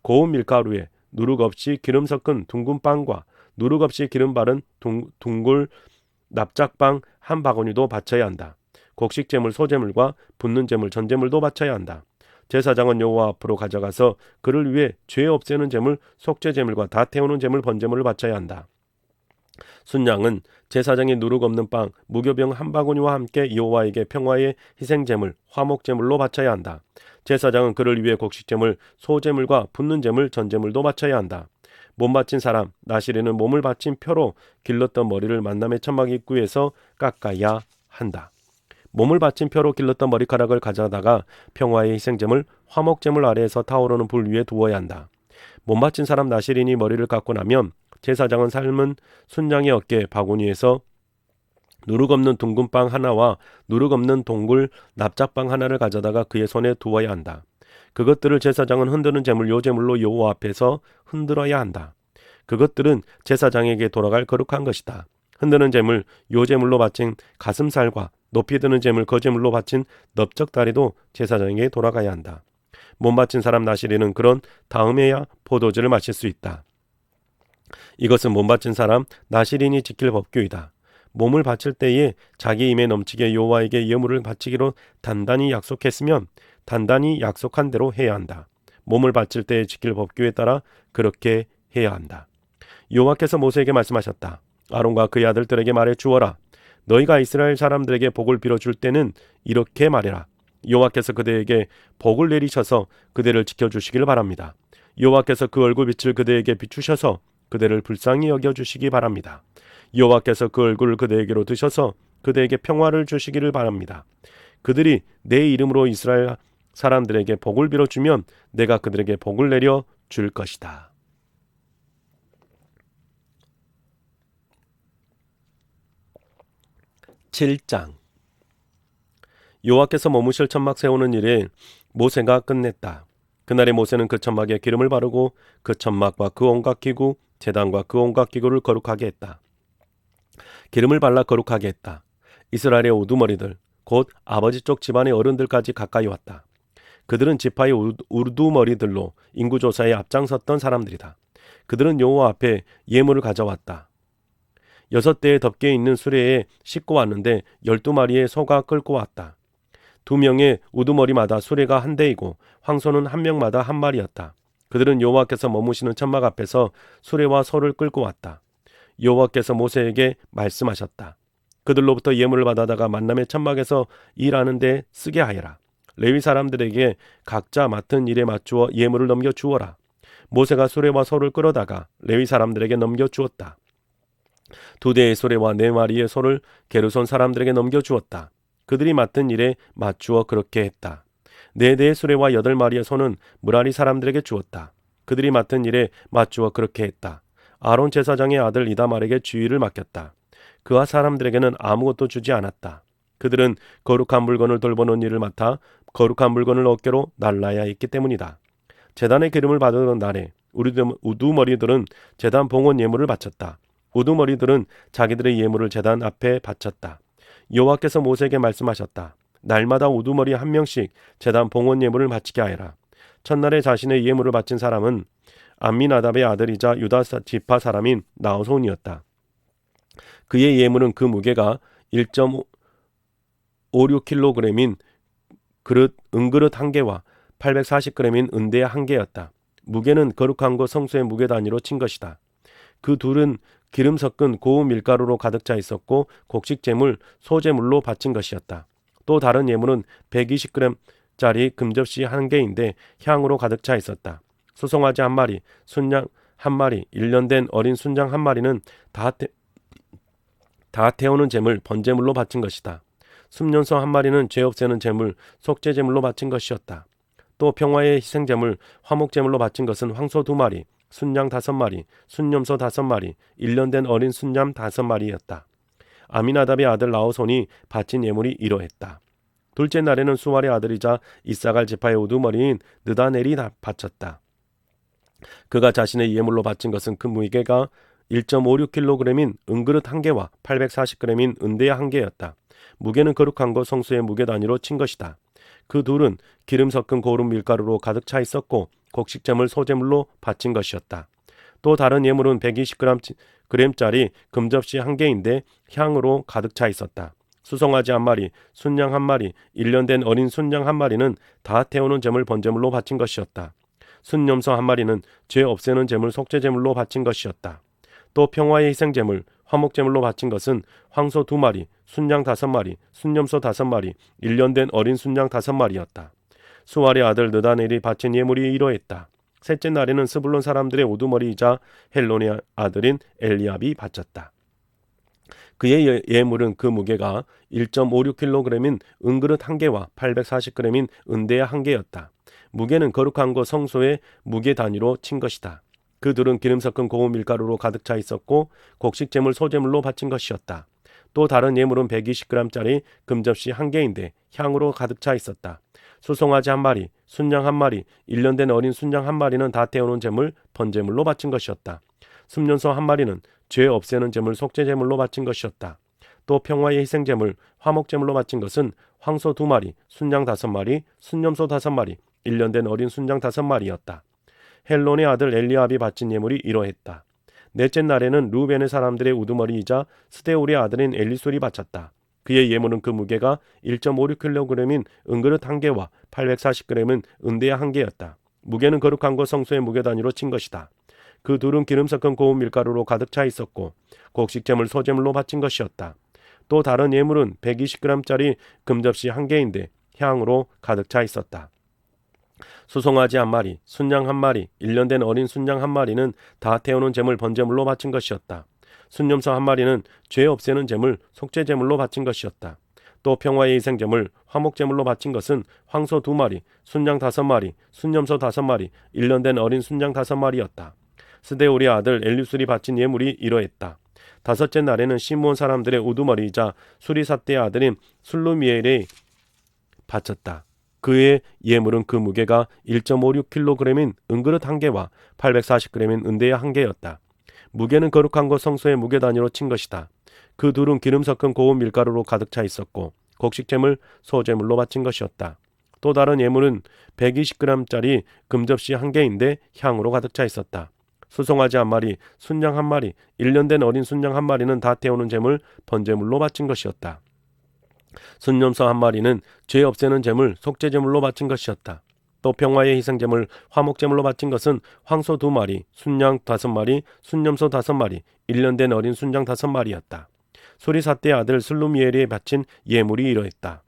고운 밀가루에 누룩 없이 기름 섞은 둥근 빵과 누룩 없이 기름 바른 둥글 납작빵 한 바구니도 바쳐야 한다. 곡식 제물, 소제물과 붓는 제물, 전제물도 바쳐야 한다. 제사장은 여호와 앞으로 가져가서 그를 위해 죄 없애는 제물, 속죄 제물과 다 태우는 제물, 번제물을 바쳐야 한다. 순양은 제사장이 누룩 없는 빵, 무교병 한 바구니와 함께 여호와에게 평화의 희생 제물, 화목 제물로 바쳐야 한다. 제사장은 그를 위해 곡식 제물, 소제물과 붓는 제물, 전제물도 바쳐야 한다. 몸 바친 사람 나실에는 몸을 바친 표로 길렀던 머리를 만남의 천막 입구에서 깎아야 한다. 몸을 바친 표로 길렀던 머리카락을 가져다가 평화의 희생제물, 화목제물 아래에서 타오르는 불 위에 두어야 한다. 몸 바친 사람 나실인이 머리를 깎고 나면 제사장은 삶은 순양의 어깨 바구니에서 누룩 없는 둥근 빵 하나와 누룩 없는 동굴 납작빵 하나를 가져다가 그의 손에 두어야 한다. 그것들을 제사장은 흔드는 제물 요제물로 여호와 앞에서 흔들어야 한다. 그것들은 제사장에게 돌아갈 거룩한 것이다. 흔드는 제물 요제물로 바친 가슴살과 높이 드는 제물 거제물로 바친 넓적다리도 제사장에게 돌아가야 한다. 몸 바친 사람 나실인은 그런 다음에야 포도주를 마실 수 있다. 이것은 몸 바친 사람 나실인이 지킬 법규이다. 몸을 바칠 때에 자기 힘에 넘치게 여호와에게 예물을 바치기로 단단히 약속했으면 단단히 약속한 대로 해야 한다. 몸을 바칠 때에 지킬 법규에 따라 그렇게 해야 한다. 여호와께서 모세에게 말씀하셨다. 아론과 그의 아들들에게 말해 주어라. 너희가 이스라엘 사람들에게 복을 빌어줄 때는 이렇게 말해라. 여호와께서 그대에게 복을 내리셔서 그대를 지켜주시길 바랍니다. 여호와께서 그 얼굴빛을 그대에게 비추셔서 그대를 불쌍히 여겨주시기 바랍니다. 여호와께서 그 얼굴을 그대에게로 드셔서 그대에게 평화를 주시기를 바랍니다. 그들이 내 이름으로 이스라엘 사람들에게 복을 빌어주면 내가 그들에게 복을 내려 줄 것이다. 7장 여호와께서 머무실 천막 세우는 일에 모세가 끝냈다. 그날에 모세는 그 천막에 기름을 바르고 그 천막과 그 온갖 기구, 제단과 그 온갖 기구를 거룩하게 했다. 기름을 발라 거룩하게 했다. 이스라엘의 우두머리들, 곧 아버지 쪽 집안의 어른들까지 가까이 왔다. 그들은 지파의 우두머리들로 인구조사에 앞장섰던 사람들이다. 그들은 여호와 앞에 예물을 가져왔다. 6대의 덮개 있는 수레에 싣고 왔는데 12마리의 소가 끌고 왔다. 2명의 우두머리마다 수레가 한 대이고 황소는 한 명마다 한 마리였다. 그들은 여호와께서 머무시는 천막 앞에서 수레와 소를 끌고 왔다. 여호와께서 모세에게 말씀하셨다. 그들로부터 예물을 받아다가 만남의 천막에서 일하는 데 쓰게 하여라. 레위 사람들에게 각자 맡은 일에 맞추어 예물을 넘겨 주어라. 모세가 수레와 소를 끌어다가 레위 사람들에게 넘겨 주었다. 2대의 수레와 4마리의 소를 게르손 사람들에게 넘겨 주었다. 그들이 맡은 일에 맞추어 그렇게 했다. 4대의 수레와 8마리의 소는 무라리 사람들에게 주었다. 그들이 맡은 일에 맞추어 그렇게 했다. 아론 제사장의 아들 이다말에게 주의를 맡겼다. 그와 사람들에게는 아무것도 주지 않았다. 그들은 거룩한 물건을 돌보는 일을 맡아 거룩한 물건을 어깨로 날라야 했기 때문이다. 제단의 기름을 받은 날에 우두머리들은 제단 봉헌 예물을 바쳤다. 우두머리들은 자기들의 예물을 제단 앞에 바쳤다. 여호와께서 모세에게 말씀하셨다. 날마다 우두머리 한 명씩 제단 봉헌 예물을 바치게 하여라. 첫날에 자신의 예물을 바친 사람은 암미나답의 아들이자 유다 지파 사람인 나호손이었다. 그의 예물은 그 무게가 1.56kg인 은그릇 한 개와 840g인 은대 한 개였다. 무게는 거룩한 것 성소의 무게 단위로 친 것이다. 그 둘은 기름 섞은 고운 밀가루로 가득 차 있었고 곡식 제물, 소제물로 바친 것이었다. 또 다른 예물은 120g짜리 금접시 한 개인데 향으로 가득 차 있었다. 소송아지 한 마리, 순양 한 마리, 1년 된 어린 순양 한 마리는 다 태우는 제물, 번제물로 바친 것이다. 습년소 한 마리는 죄 없애는 제물, 속죄 제물로 바친 것이었다. 또 평화의 희생제물, 화목제물로 바친 것은 황소 2마리, 순양 5마리, 순염소 5마리, 1년 된 어린 순양 5마리였다. 아미나답의 아들 나호손이 바친 예물이 이러했다. 둘째 날에는 수알의 아들이자 이사갈 지파의 우두머리인 느다넬이 바쳤다. 그가 자신의 예물로 바친 것은 그 무게가 1.56kg인 은그릇 1개와 840g인 은대 1개였다. 무게는 거룩한 것 성수의 무게 단위로 친 것이다. 그 둘은 기름 섞은 고운 밀가루로 가득 차 있었고 곡식제물 소제물로 바친 것이었다. 또 다른 예물은 120g짜리 금접시 1개인데 향으로 가득 차 있었다. 수송아지 1마리, 순양 1마리, 1년 된 어린 순양 1마리는 다 태우는 제물 번제물로 바친 것이었다. 순염소 1마리는 죄 없애는 제물 속죄 제물로 바친 것이었다. 또 평화의 희생제물, 화목제물로 바친 것은 황소 2마리, 순양 5마리, 순염소 5마리, 1년 된 어린 순양 5마리였다. 수알의 아들 느다넬이 바친 예물이 이러했다. 셋째 날에는 스불론 사람들의 우두머리이자 헬론의 아들인 엘리압이 바쳤다. 그의 예물은 그 무게가 1.56kg인 은그릇 1개와 840g인 은대 1개였다. 무게는 거룩한 것 성소의 무게 단위로 친 것이다. 그 둘은 기름 섞은 고운 밀가루로 가득 차 있었고 곡식제물 소제물로 바친 것이었다. 또 다른 예물은 120g짜리 금접시 1개인데 향으로 가득 차 있었다. 수송아지 1마리, 순양 1마리, 1년 된 어린 순양 1마리는 다 태우는 제물 번제물로 바친 것이었다. 습년소 1마리는 죄 없애는 제물 속죄 제물로 바친 것이었다. 또 평화의 희생제물 화목제물로 바친 것은 황소 2마리, 순양 5마리, 순염소 5마리, 1년 된 어린 순양 5마리였다. 헬론의 아들 엘리압이 바친 예물이 이러했다. 넷째 날에는 루벤의 사람들의 우두머리이자 스데울의 아들인 엘리술이 바쳤다. 그의 예물은 그 무게가 1.56kg인 은그릇 1개와 840g인 은대 1개였다. 무게는 거룩한 것 성소의 무게 단위로 친 것이다. 그 둘은 기름 섞은 고운 밀가루로 가득 차 있었고 곡식제물 소제물로 바친 것이었다. 또 다른 예물은 120g짜리 금접시 1개인데 향으로 가득 차 있었다. 수송아지 1마리, 순양 1마리, 1년 된 어린 순양 1마리는 다 태우는 제물 번제물로 바친 것이었다. 순염소 1마리는 죄 없애는 제물, 속죄 제물로 바친 것이었다. 또 평화의 희생제물, 화목제물로 바친 것은 황소 2마리, 순양 5마리, 순염소 5마리, 1년 된 어린 순양 5마리였다. 스데울의 아들 엘리술이 바친 예물이 이러했다. 다섯째 날에는 시므온 사람들의 우두머리이자 수리사떼의 아들인 술루미엘이 바쳤다. 그의 예물은 그 무게가 1.56kg인 은그릇 1개와 840g인 은대 1개였다. 무게는 거룩한 것 성소의 무게 단위로 친 것이다. 그 둘은 기름 섞은 고운 밀가루로 가득 차 있었고 곡식제물, 소제물로 바친 것이었다. 또 다른 예물은 120g짜리 금접시 1개인데 향으로 가득 차 있었다. 수송아지 1마리, 순양 1마리, 1년 된 어린 순양 1마리는 다 태우는 제물, 번제물로 바친 것이었다. 순염소 1마리는 죄 없애는 제물, 속죄 제물로 바친 것이었다. 또 평화의 희생제물, 화목제물로 바친 것은 황소 2마리, 순양 5마리, 순염소 5마리, 1년 된 어린 순양 5마리였다. 수리사떼의 아들 슬루미엘이 바친 예물이 이러했다.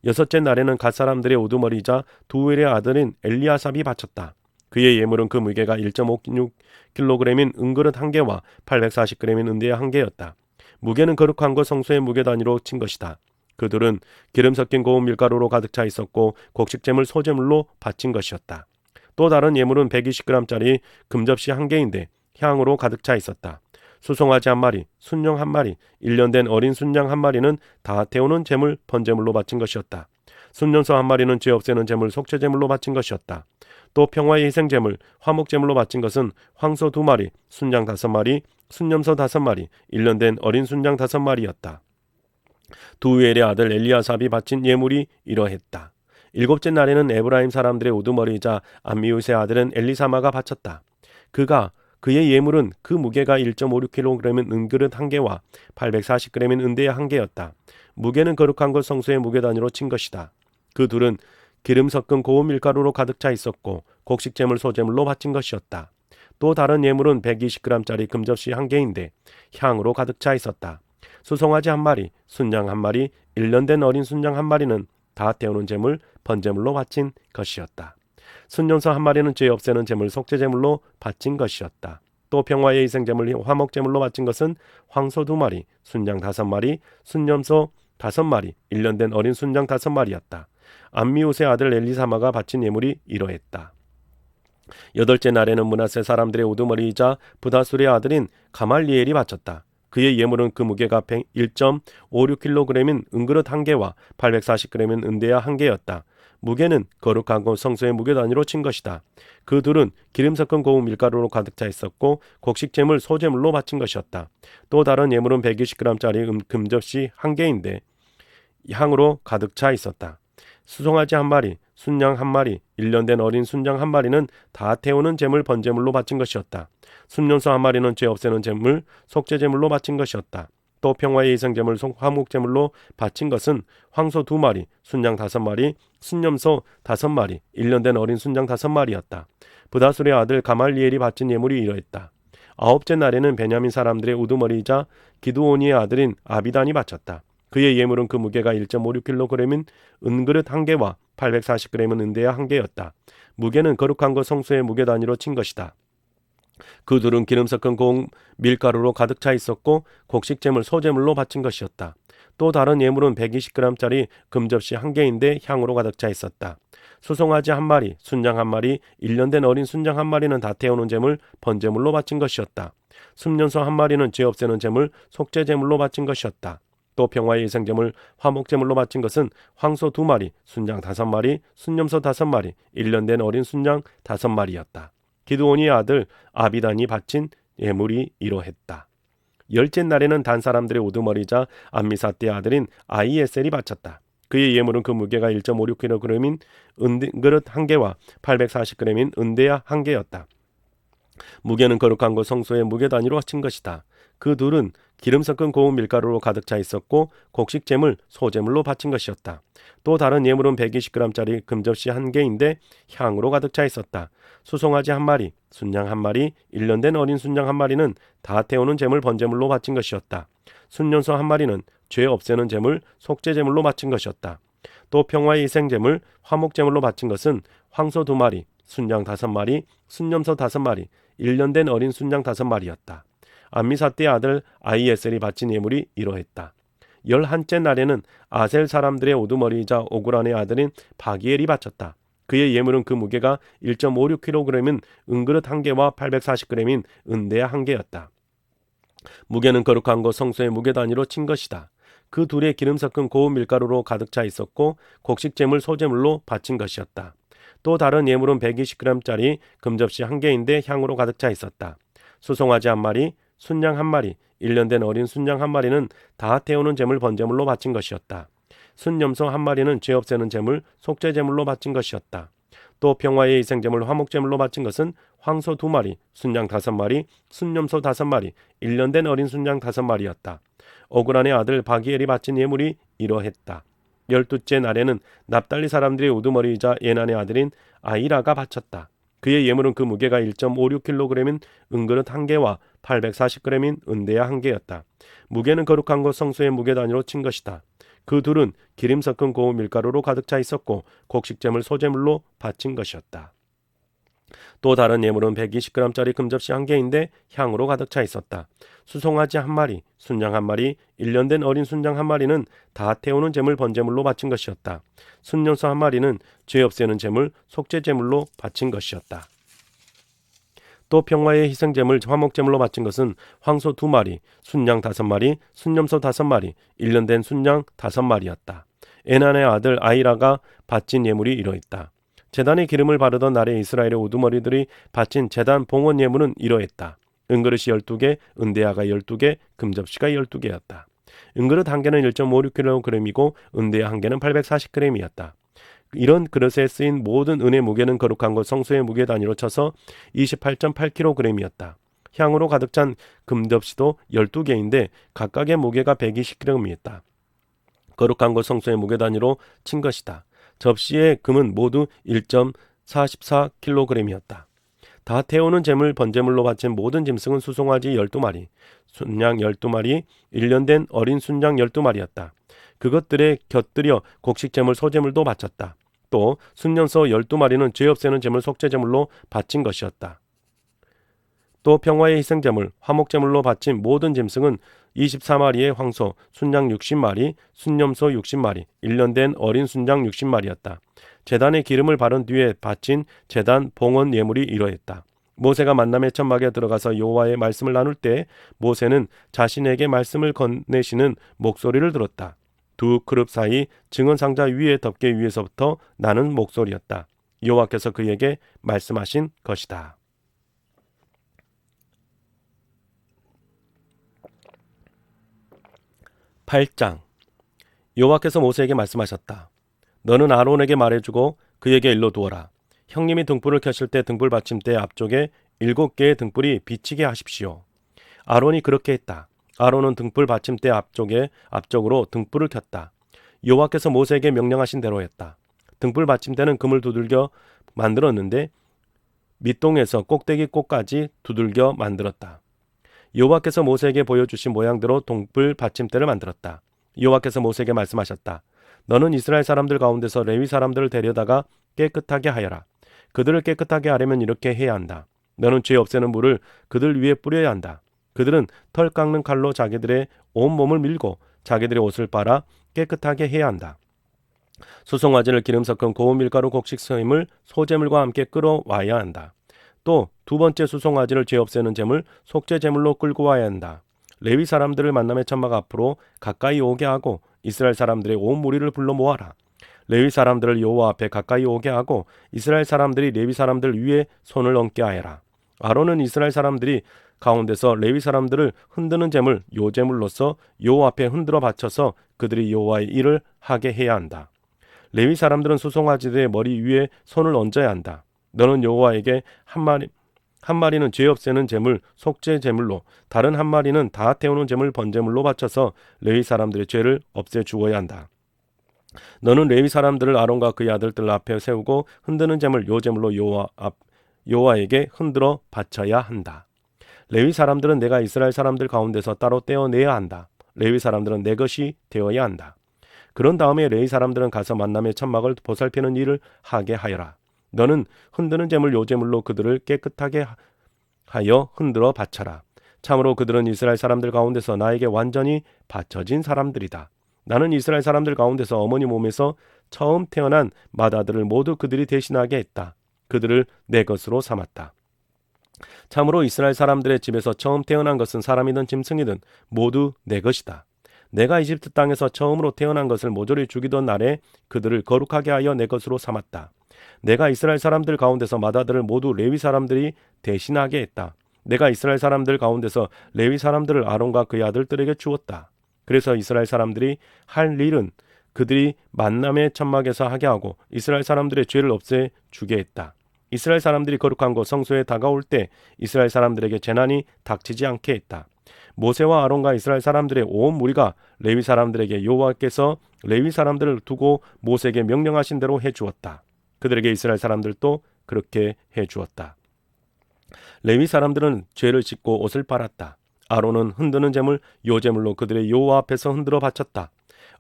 여섯째 날에는 갓 사람들의 우두머리이자 두엘의 아들인 엘리아삽이 바쳤다. 그의 예물은 그 무게가 1.56kg인 은그릇 1개와 840g인 은대 1개였다. 무게는 거룩한 것 성소의 무게 단위로 친 것이다. 그들은 기름 섞인 고운 밀가루로 가득 차 있었고 곡식제물 소제물로 바친 것이었다. 또 다른 예물은 120g짜리 금접시 1개인데 향으로 가득 차 있었다. 수송아지 1마리, 순양 1마리, 1년 된 어린 순양 1마리는 다 태우는 제물 번제물로 바친 것이었다. 순염소 1마리는 죄 없애는 제물 속죄 제물로 바친 것이었다. 또 평화의 희생제물, 화목제물로 바친 것은 황소 2마리, 순양 5마리, 순염소 5마리, 1년 된 어린 순양 5마리였다. 두엘의 아들 엘리아삽이 바친 예물이 이러했다. 일곱째 날에는 에브라임 사람들의 우두머리이자 암미우스의 아들은 엘리사마가 바쳤다. 그의 예물은 그 무게가 1.56kg인 은그릇 1개와 840g인 은대 1개였다. 무게는 거룩한 것 성소의 무게 단위로 친 것이다. 그 둘은 기름 섞은 고운 밀가루로 가득 차 있었고 곡식제물 소제물로 바친 것이었다. 또 다른 예물은 120g짜리 금접시 1개인데 향으로 가득 차 있었다. 수송아지 1마리, 순양 1마리, 1년 된 어린 순양 1마리는 다 태우는 제물, 번제물로 바친 것이었다. 순염소 1마리는 죄 없애는 제물, 속죄 제물로 바친 것이었다. 또 평화의 희생제물, 화목제물로 바친 것은 황소 2마리, 순양 5마리, 순염소 5마리, 1년 된 어린 순양 5마리였다. 암미우스의 아들 엘리사마가 바친 예물이 이러했다. 여덟째 날에는 므낫세 사람들의 우두머리이자 부다술의 아들인 가말리엘이 바쳤다. 그의 예물은 그 무게가 1.56kg인 은그릇 1개와 840g인 은대야 1개였다. 무게는 거룩한 것 성소의 무게 단위로 친 것이다. 그 둘은 기름 섞은 고운 밀가루로 가득 차 있었고 곡식제물 소제물로 바친 것이었다. 또 다른 예물은 120g짜리 금접시 1개인데 향으로 가득 차 있었다. 수송아지 1마리, 순양 1마리, 1년 된 어린 순양 1마리는 다 태우는 제물 번제물로 바친 것이었다. 순년소 1마리는 죄 없애는 제물, 속죄제물로 바친 것이었다. 또 평화의 희생제물, 화목제물로 바친 것은 황소 2마리, 순양 5마리, 순염소 5마리, 1년 된 어린 순양 5마리였다. 부다술의 아들 가말리엘이 바친 예물이 이러했다. 9째 날에는 베냐민 사람들의 우두머리이자 기드오니의 아들인 아비단이 바쳤다. 그의 예물은 그 무게가 1.56kg인 은그릇 1개와 840g인 은대야 1개였다. 무게는 거룩한 것 성소의 무게 단위로 친 것이다. 그 둘은 기름 섞은 고운 밀가루로 가득 차 있었고 곡식제물 소제물로 바친 것이었다. 또 다른 예물은 120g짜리 금접시 1개인데 향으로 가득 차 있었다. 수송아지 1마리, 순양 1마리, 1년 된 어린 순양 1마리는 다 태우는 제물 번제물로 바친 것이었다. 순년소 1마리는 죄 없애는 제물 속죄제물로 바친 것이었다. 또 평화의 희생제물 화목제물로 바친 것은 황소 2마리, 순양 5마리, 순염소 5마리, 1년 된 어린 순양 5마리였다. 기드온의 아들 아비단이 바친 예물이 이러했다. 10째 날에는 단 사람들의 우두머리자 암미사떼의 아들인 아이에셀이 바쳤다. 그의 예물은 그 무게가 1.56kg인 은그릇 1개와 840g인 은대야 1개였다. 무게는 거룩한 것 성소의 무게 단위로 친 것이다. 그 둘은 기름 섞은 고운 밀가루로 가득 차 있었고 곡식제물, 소제물로 바친 것이었다. 또 다른 예물은 120g짜리 금접시 1개인데 향으로 가득 차 있었다. 수송아지 1마리, 순양 1마리, 1년 된 어린 순양 1마리는 다 태우는 제물 번제물로 바친 것이었다. 순년소 1마리는 죄 없애는 제물, 속죄제물로 바친 것이었다. 또 평화의 희생제물, 화목제물로 바친 것은 황소 2마리, 순양 5마리, 순염소 5마리, 1년 된 어린 순양 5마리였다. 암미사떼의 아들 아이에셀이 바친 예물이 이러했다. 11째 날에는 아셀 사람들의 우두머리이자 오그란의 아들인 바기엘이 바쳤다. 그의 예물은 그 무게가 1.56kg인 은그릇 1개와 840g인 은대야 1개였다. 무게는 거룩한 것 성소의 무게 단위로 친 것이다. 그 둘의 기름 섞은 고운 밀가루로 가득 차 있었고 곡식제물 소제물로 바친 것이었다. 또 다른 예물은 120g짜리 금접시 1개인데 향으로 가득 차 있었다. 수송아지 1마리, 순양 1마리, 1년 된 어린 순양 1마리는 다 태우는 제물 번제물로 바친 것이었다. 순염소 1마리는 죄 없애는 제물, 속죄제물로 바친 것이었다. 또 평화의 희생제물 화목제물로 바친 것은 황소 2마리, 순양 5마리, 순염소 5마리, 1년 된 어린 순양 5마리였다. 오그란의 아들 바기엘이 바친 예물이 이러했다. 12째 날에는 납달리 사람들의 우두머리이자 예난의 아들인 아이라가 바쳤다. 그의 예물은 그 무게가 1.56kg인 은그릇 1개와 840g인 은대야 1개였다. 무게는 거룩한 것 성소의 무게 단위로 친 것이다. 그 둘은 기름 섞은 고운 밀가루로 가득 차 있었고 곡식제물 소제물로 바친 것이었다. 또 다른 예물은 120g짜리 금접시 1개인데 향으로 가득 차 있었다. 수송아지 1마리, 순양 1마리, 1년 된 어린 순양 1마리는 다 태우는 제물 번제물로 바친 것이었다. 순년소 1마리는 죄 없애는 제물, 속죄제물로 바친 것이었다. 또 평화의 희생제물, 화목제물로 바친 것은 황소 2마리, 순양 5마리, 순염소 5마리, 1년 된 순양 5마리였다. 에난의 아들 아이라가 바친 예물이 이러했다. 제단에 기름을 바르던 날에 이스라엘의 우두머리들이 바친 제단 봉헌 예물은 이러했다. 은그릇이 12개, 은대야가 12개, 금접시가 12개였다. 은그릇 1개는 1.56kg이고 은대야 1개는 840g이었다. 이런 그릇에 쓰인 모든 은의 무게는 거룩한 것 성소의 무게 단위로 쳐서 28.8kg이었다. 향으로 가득 찬 금접시도 12개인데 각각의 무게가 120g이었다. 거룩한 것 성소의 무게 단위로 친 것이다. 접시의 금은 모두 1.44kg이었다. 다 태우는 제물 번제물로 바친 모든 짐승은 수송아지 12마리, 순양 12마리, 1년 된 어린 순양 12마리였다. 그것들에 곁들여 곡식제물 소제물도 바쳤다. 또 순년소 12마리는 죄 없애는 제물 속죄제물로 바친 것이었다. 또 평화의 희생제물, 화목제물로 바친 모든 짐승은 24마리의 황소, 순양 60마리, 순염소 60마리, 1년 된 어린 순양 60마리였다. 제단에 기름을 바른 뒤에 바친 제단 봉헌 예물이 이러했다. 모세가 만남의 천막에 들어가서 여호와의 말씀을 나눌 때 모세는 자신에게 말씀을 건네시는 목소리를 들었다. 두 그룹 사이 증언 상자 위에 덮개 위에서부터 나는 목소리였다. 여호와께서 그에게 말씀하신 것이다. 8장. 여호와께서 모세에게 말씀하셨다. 너는 아론에게 말해주고 그에게 일러 두어라. 형님이 등불을 켰을 때 등불 받침대 앞쪽에 7개의 등불이 비치게 하십시오. 아론이 그렇게 했다. 아론은 등불 받침대 앞쪽으로 등불을 켰다. 여호와께서 모세에게 명령하신 대로 했다. 등불 받침대는 금을 두들겨 만들었는데 밑동에서 꼭대기 꼭까지 두들겨 만들었다. 여호와께서 모세에게 보여주신 모양대로 등불 받침대를 만들었다. 여호와께서 모세에게 말씀하셨다. 너는 이스라엘 사람들 가운데서 레위 사람들을 데려다가 깨끗하게 하여라. 그들을 깨끗하게 하려면 이렇게 해야 한다. 너는 죄 없애는 물을 그들 위에 뿌려야 한다. 그들은 털 깎는 칼로 자기들의 온몸을 밀고 자기들의 옷을 빨아 깨끗하게 해야 한다. 수송아지를 기름 섞은 고운 밀가루 곡식샘을 소제물과 함께 끌어와야 한다. 또 두 번째 수송아지를 죄 없애는 제물 속죄 제물로 끌고 와야 한다. 레위 사람들을 만남의 천막 앞으로 가까이 오게 하고 이스라엘 사람들의 온 무리를 불러 모아라. 레위 사람들을 여호와 앞에 가까이 오게 하고 이스라엘 사람들이 레위 사람들 위에 손을 얹게 하여라. 아론은 이스라엘 사람들이 가운데서 레위 사람들을 흔드는 제물 요제물로서 여호와 앞에 흔들어 바쳐서 그들이 여호와의 일을 하게 해야 한다. 레위 사람들은 수송아지들의 머리 위에 손을 얹어야 한다. 너는 여호와에게 한 마리는 죄 없애는 제물 속죄 제물로 다른 한 마리는 다 태우는 제물 번제물로 바쳐서 레위 사람들의 죄를 없애 주어야 한다. 너는 레위 사람들을 아론과 그의 아들들 앞에 세우고 흔드는 제물 요제물로 여호와에게 흔들어 바쳐야 한다. 레위 사람들은 내가 이스라엘 사람들 가운데서 따로 떼어내야 한다. 레위 사람들은 내 것이 되어야 한다. 그런 다음에 레위 사람들은 가서 만남의 천막을 보살피는 일을 하게 하여라. 너는 흔드는 제물 요제물로 그들을 깨끗하게 하여 흔들어 바쳐라. 참으로 그들은 이스라엘 사람들 가운데서 나에게 완전히 바쳐진 사람들이다. 나는 이스라엘 사람들 가운데서 어머니 몸에서 처음 태어난 맏아들을 모두 그들이 대신하게 했다. 그들을 내 것으로 삼았다. 참으로 이스라엘 사람들의 집에서 처음 태어난 것은 사람이든 짐승이든 모두 내 것이다. 내가 이집트 땅에서 처음으로 태어난 것을 모조리 죽이던 날에 그들을 거룩하게 하여 내 것으로 삼았다. 내가 이스라엘 사람들 가운데서 맏아들을 모두 레위 사람들이 대신하게 했다. 내가 이스라엘 사람들 가운데서 레위 사람들을 아론과 그의 아들들에게 주었다. 그래서 이스라엘 사람들이 할 일은 그들이 만남의 천막에서 하게 하고 이스라엘 사람들의 죄를 없애 주게 했다. 이스라엘 사람들이 거룩한 곳 성소에 다가올 때 이스라엘 사람들에게 재난이 닥치지 않게 했다. 모세와 아론과 이스라엘 사람들의 온 무리가 레위 사람들에게 여호와께서 레위 사람들을 두고 모세에게 명령하신 대로 해주었다. 그들에게 이스라엘 사람들도 그렇게 해주었다. 레위 사람들은 죄를 짓고 옷을 빨았다. 아론은 흔드는 제물 요제물로 그들의 여호와 앞에서 흔들어 바쳤다.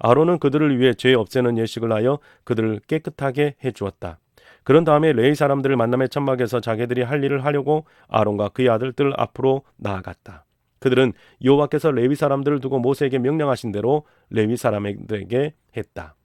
아론은 그들을 위해 죄 없애는 예식을 하여 그들을 깨끗하게 해주었다. 그런 다음에 레위 사람들을 만남의 천막에서 자기들이 할 일을 하려고 아론과 그의 아들들 앞으로 나아갔다. 그들은 여호와께서 레위 사람들을 두고 모세에게 명령하신 대로 레위 사람들에게 했다.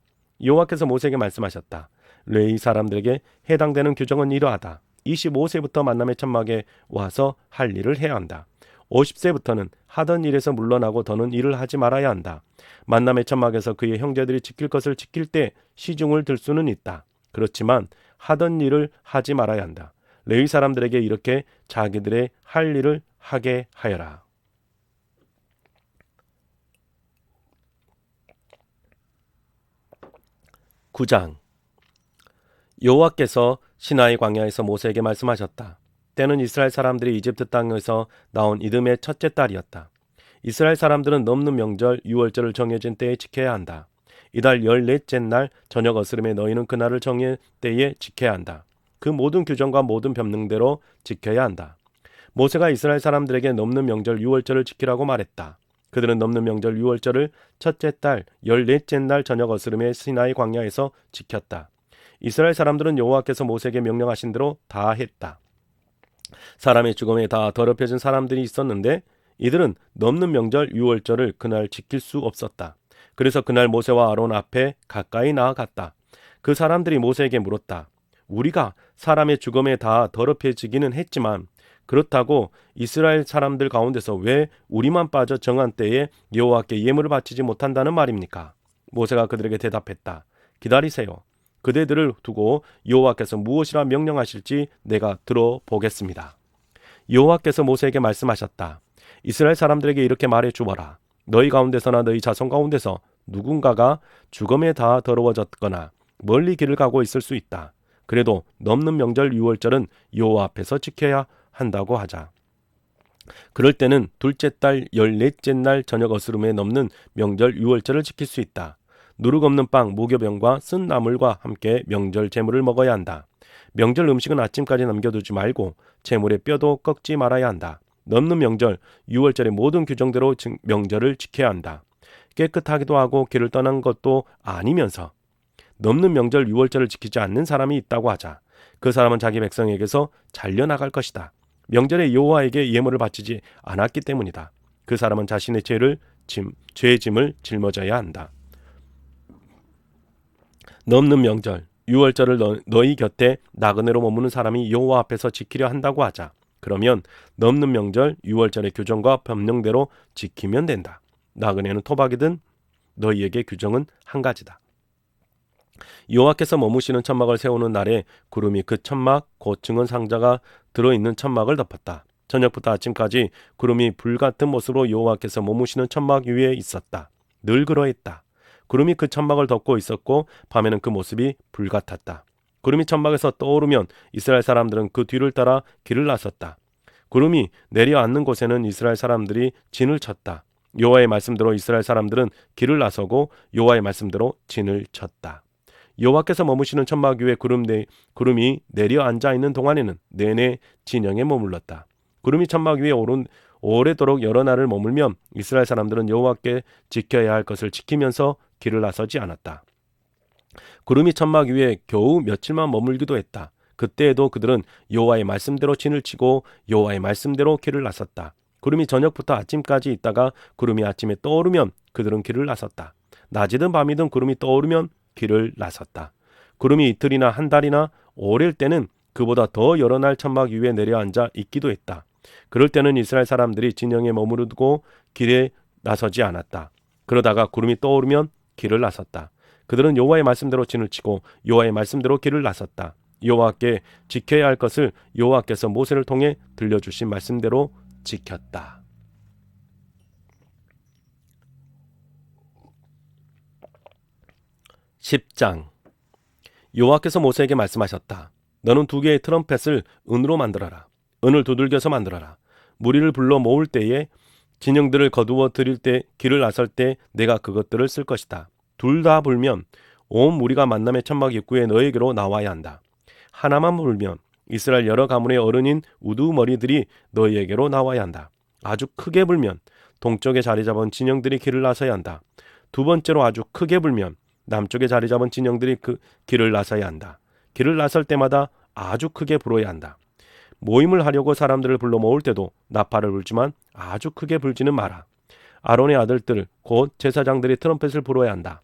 여호와께서 모세에게 말씀하셨다. 레위 사람들에게 해당되는 규정은 이러하다. 25세부터 만남의 천막에 와서 할 일을 해야 한다. 50세부터는 하던 일에서 물러나고 더는 일을 하지 말아야 한다. 만남의 천막에서 그의 형제들이 지킬 것을 지킬 때 시중을 들 수는 있다. 그렇지만 하던 일을 하지 말아야 한다. 레위 사람들에게 이렇게 자기들의 할 일을 하게 하여라. 9장. 여호와께서 시나이 광야에서 모세에게 말씀하셨다. 때는 이스라엘 사람들이 이집트 땅에서 나온 이듬해 첫째 달이었다. 이스라엘 사람들은 넘는 명절 유월절을 정해진 때에 지켜야 한다. 이달 14째 날 저녁 어스름에 너희는 그날을 정해 때에 지켜야 한다. 그 모든 규정과 모든 변명대로 지켜야 한다. 모세가 이스라엘 사람들에게 넘는 명절 유월절을 지키라고 말했다. 그들은 넘는 명절 유월절을 첫째 달 14째 날 저녁 어스름에 시나이 광야에서 지켰다. 이스라엘 사람들은 여호와께서 모세에게 명령하신 대로 다 했다. 사람의 죽음에 다 더럽혀진 사람들이 있었는데 이들은 넘는 명절 유월절을 그날 지킬 수 없었다. 그래서 그날 모세와 아론 앞에 가까이 나아갔다. 그 사람들이 모세에게 물었다. 우리가 사람의 죽음에 다 더럽혀지기는 했지만 그렇다고 이스라엘 사람들 가운데서 왜 우리만 빠져 정한 때에 여호와께 예물을 바치지 못한다는 말입니까? 모세가 그들에게 대답했다. 기다리세요. 그대들을 두고 여호와께서 무엇이라 명령하실지 내가 들어보겠습니다. 여호와께서 모세에게 말씀하셨다. 이스라엘 사람들에게 이렇게 말해 주어라. 너희 가운데서나 너희 자손 가운데서 누군가가 죽음에 다 더러워졌거나 멀리 길을 가고 있을 수 있다. 그래도 넘는 명절 유월절은 여호와 앞에서 지켜야 한다고 하자. 그럴 때는 둘째 달 14째 날 저녁 어스름에 넘는 명절 유월절을 지킬 수 있다. 누룩 없는 빵, 무교병과 쓴 나물과 함께 명절 제물을 먹어야 한다. 명절 음식은 아침까지 남겨두지 말고 제물의 뼈도 꺾지 말아야 한다. 넘는 명절 유월절의 모든 규정대로 명절을 지켜야 한다. 깨끗하기도 하고 길을 떠난 것도 아니면서 넘는 명절 유월절을 지키지 않는 사람이 있다고 하자. 그 사람은 자기 백성에게서 잘려나갈 것이다. 명절에 여호와에게 예물을 바치지 않았기 때문이다. 그 사람은 자신의 죄의 짐을 짊어져야 한다. 넘는 명절 유월절을 너희 곁에 나그네로 머무는 사람이 여호와 앞에서 지키려 한다고 하자. 그러면 넘는 명절 유월절의 규정과 법령대로 지키면 된다. 나그네는 토박이든 너희에게 규정은 한 가지다. 여호와께서 머무시는 천막을 세우는 날에 구름이 그 천막 곧 증언 상자가 들어있는 천막을 덮었다. 저녁부터 아침까지 구름이 불같은 모습으로 여호와께서 머무시는 천막 위에 있었다. 늘 그러했다. 구름이 그 천막을 덮고 있었고 밤에는 그 모습이 불같았다. 구름이 천막에서 떠오르면 이스라엘 사람들은 그 뒤를 따라 길을 나섰다. 구름이 내려앉는 곳에는 이스라엘 사람들이 진을 쳤다. 여호와의 말씀대로 이스라엘 사람들은 길을 나서고 여호와의 말씀대로 진을 쳤다. 여호와께서 머무시는 천막 위에 구름이 내려앉아 있는 동안에는 내내 진영에 머물렀다. 구름이 천막 위에 오래도록 여러 날을 머물면 이스라엘 사람들은 여호와께 지켜야 할 것을 지키면서 길을 나서지 않았다. 구름이 천막 위에 겨우 며칠만 머물기도 했다. 그때에도 그들은 여호와의 말씀대로 진을 치고 여호와의 말씀대로 길을 나섰다. 구름이 저녁부터 아침까지 있다가 구름이 아침에 떠오르면 그들은 길을 나섰다. 낮이든 밤이든 구름이 떠오르면 길을 나섰다. 구름이 이틀이나 한 달이나 오래일 때는 그보다 더 여러 날 천막 위에 내려앉아 있기도 했다. 그럴 때는 이스라엘 사람들이 진영에 머무르고 길에 나서지 않았다. 그러다가 구름이 떠오르면 길을 나섰다. 그들은 여호와의 말씀대로 진을 치고 여호와의 말씀대로 길을 나섰다. 여호와께 지켜야 할 것을 여호와께서 모세를 통해 들려주신 말씀대로 지켰다. 10장 여호와께서 모세에게 말씀하셨다. 너는 2개의 트럼펫을 은으로 만들어라. 은을 두들겨서 만들어라. 무리를 불러 모을 때에 진영들을 거두어 드릴 때 길을 나설 때 내가 그것들을 쓸 것이다. 둘 다 불면 온 무리가 만남의 천막 입구에 너에게로 나와야 한다. 하나만 불면 이스라엘 여러 가문의 어른인 우두머리들이 너희에게로 나와야 한다. 아주 크게 불면 동쪽에 자리 잡은 진영들이 길을 나서야 한다. 두 번째로 아주 크게 불면 남쪽에 자리 잡은 진영들이 그 길을 나서야 한다. 길을 나설 때마다 아주 크게 불어야 한다. 모임을 하려고 사람들을 불러 모을 때도 나팔을 불지만 아주 크게 불지는 마라. 아론의 아들들 곧 제사장들이 트럼펫을 불어야 한다.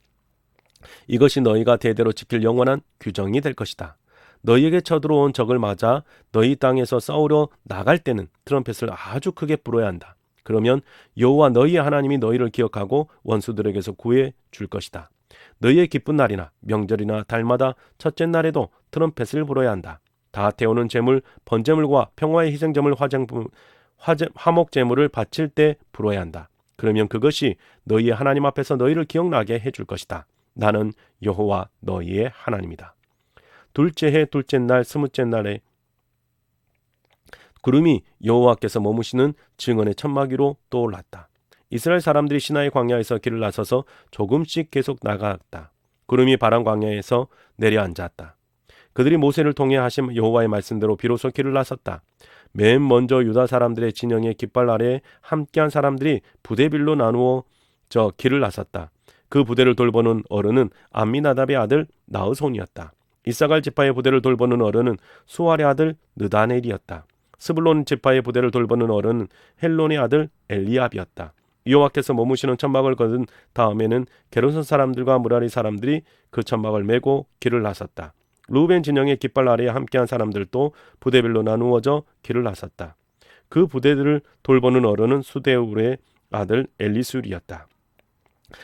이것이 너희가 대대로 지킬 영원한 규정이 될 것이다. 너희에게 쳐들어온 적을 맞아 너희 땅에서 싸우러 나갈 때는 트럼펫을 아주 크게 불어야 한다. 그러면 여호와 너희의 하나님이 너희를 기억하고 원수들에게서 구해 줄 것이다. 너희의 기쁜 날이나 명절이나 달마다 첫째 날에도 트럼펫을 불어야 한다. 다 태우는 제물, 번제물과 평화의 희생제물, 화목 제물을 바칠 때 불어야 한다. 그러면 그것이 너희의 하나님 앞에서 너희를 기억나게 해줄 것이다. 나는 여호와 너희의 하나님이다. 둘째 해 둘째 날 스무째 날에 구름이 여호와께서 머무시는 증언의 천막 위로 떠올랐다. 이스라엘 사람들이 시나이 광야에서 길을 나서서 조금씩 계속 나갔다. 구름이 바람 광야에서 내려앉았다. 그들이 모세를 통해 하신 여호와의 말씀대로 비로소 길을 나섰다. 맨 먼저 유다 사람들의 진영의 깃발 아래에 함께한 사람들이 부대별로 나누어 길을 나섰다. 그 부대를 돌보는 어른은 암미나답의 아들 나으손이었다. 이사갈 지파의 부대를 돌보는 어른은 수알의 아들 느다넬이었다. 스불론 지파의 부대를 돌보는 어른은 헬론의 아들 엘리압이었다. 여호와께서 머무시는 천막을 거둔 다음에는 게르손 사람들과 무라리 사람들이 그 천막을 메고 길을 나섰다. 루벤 진영의 깃발 아래에 함께한 사람들도 부대별로 나누어져 길을 나섰다. 그 부대들을 돌보는 어른은 수데울의 아들 엘리술이었다.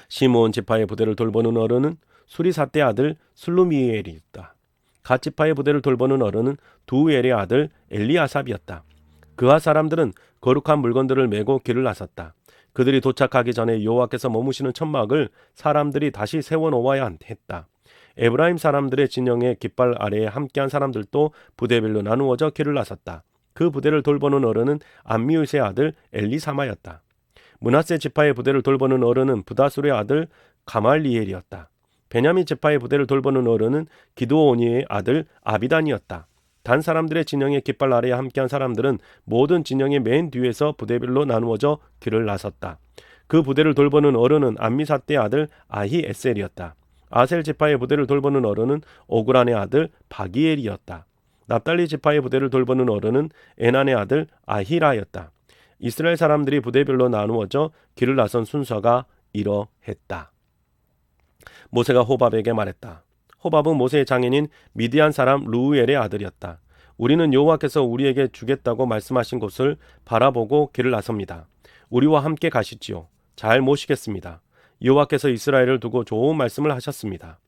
시므온 지파의 부대를 돌보는 어른은 수리사떼 아들 슬루미엘이었다. 갓 지파의 부대를 돌보는 어른은 두엘의 아들 엘리아삽이었다. 그와 사람들은 거룩한 물건들을 메고 길을 나섰다. 그들이 도착하기 전에 여호와께서 머무시는 천막을 사람들이 다시 세워놓아야 했다. 에브라임 사람들의 진영의 깃발 아래에 함께한 사람들도 부대별로 나누어져 길을 나섰다. 그 부대를 돌보는 어른은 암미우스의 아들 엘리사마였다. 므낫세 지파의 부대를 돌보는 어른은 부다술의 아들 가말리엘이었다. 베냐민 지파의 부대를 돌보는 어른은 기드오니의 아들 아비단이었다. 단 사람들의 진영의 깃발 아래에 함께한 사람들은 모든 진영의 맨 뒤에서 부대별로 나누어져 길을 나섰다. 그 부대를 돌보는 어른은 암미사떼의 아들 아히에셀이었다. 아셀 지파의 부대를 돌보는 어른은 오그란의 아들 바기엘이었다. 납달리 지파의 부대를 돌보는 어른은 에난의 아들 아히라였다. 이스라엘 사람들이 부대별로 나누어져 길을 나선 순서가 이러했다. 모세가 호밥에게 말했다. 호밥은 모세의 장인인 미디안 사람 루우엘의 아들이었다. 우리는 여호와께서 우리에게 주겠다고 말씀하신 곳을 바라보고 길을 나섭니다. 우리와 함께 가시지요. 잘 모시겠습니다. 여호와께서 이스라엘을 두고 좋은 말씀을 하셨습니다.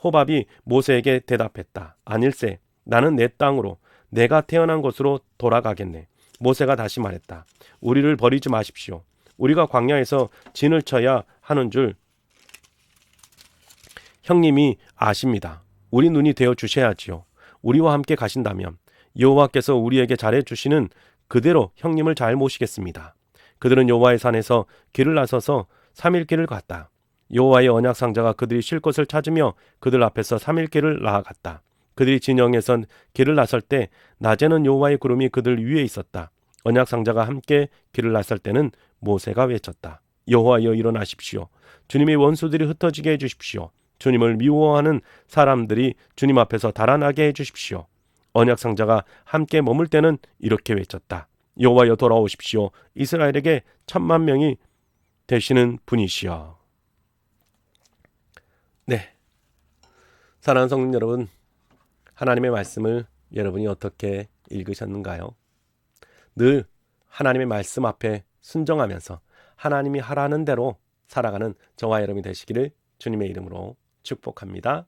호밥이 모세에게 대답했다. 아닐세, 나는 내 땅으로, 내가 태어난 곳으로 돌아가겠네. 모세가 다시 말했다. 우리를 버리지 마십시오. 우리가 광야에서 진을 쳐야 하는 줄 형님이 아십니다. 우리 눈이 되어 주셔야지요. 우리와 함께 가신다면 여호와께서 우리에게 잘해 주시는 그대로 형님을 잘 모시겠습니다. 그들은 여호와의 산에서 길을 나서서 3일 길을 갔다. 여호와의 언약 상자가 그들이 쉴 곳을 찾으며 그들 앞에서 3일 길을 나아갔다. 그들이 진영에선 길을 나설 때 낮에는 여호와의 구름이 그들 위에 있었다. 언약 상자가 함께 길을 나설 때는 모세가 외쳤다. 여호와여 일어나십시오. 주님의 원수들이 흩어지게 해주십시오. 주님을 미워하는 사람들이 주님 앞에서 달아나게 해주십시오. 언약 상자가 함께 머물 때는 이렇게 외쳤다. 여호와여 돌아오십시오. 이스라엘에게 10,000,000명이 되시는 분이시여. 네, 사랑하는 성도 여러분, 하나님의 말씀을 여러분이 어떻게 읽으셨는가요? 늘 하나님의 말씀 앞에 순종하면서 하나님이 하라는 대로 살아가는 저와 여러분이 되시기를 주님의 이름으로 축복합니다.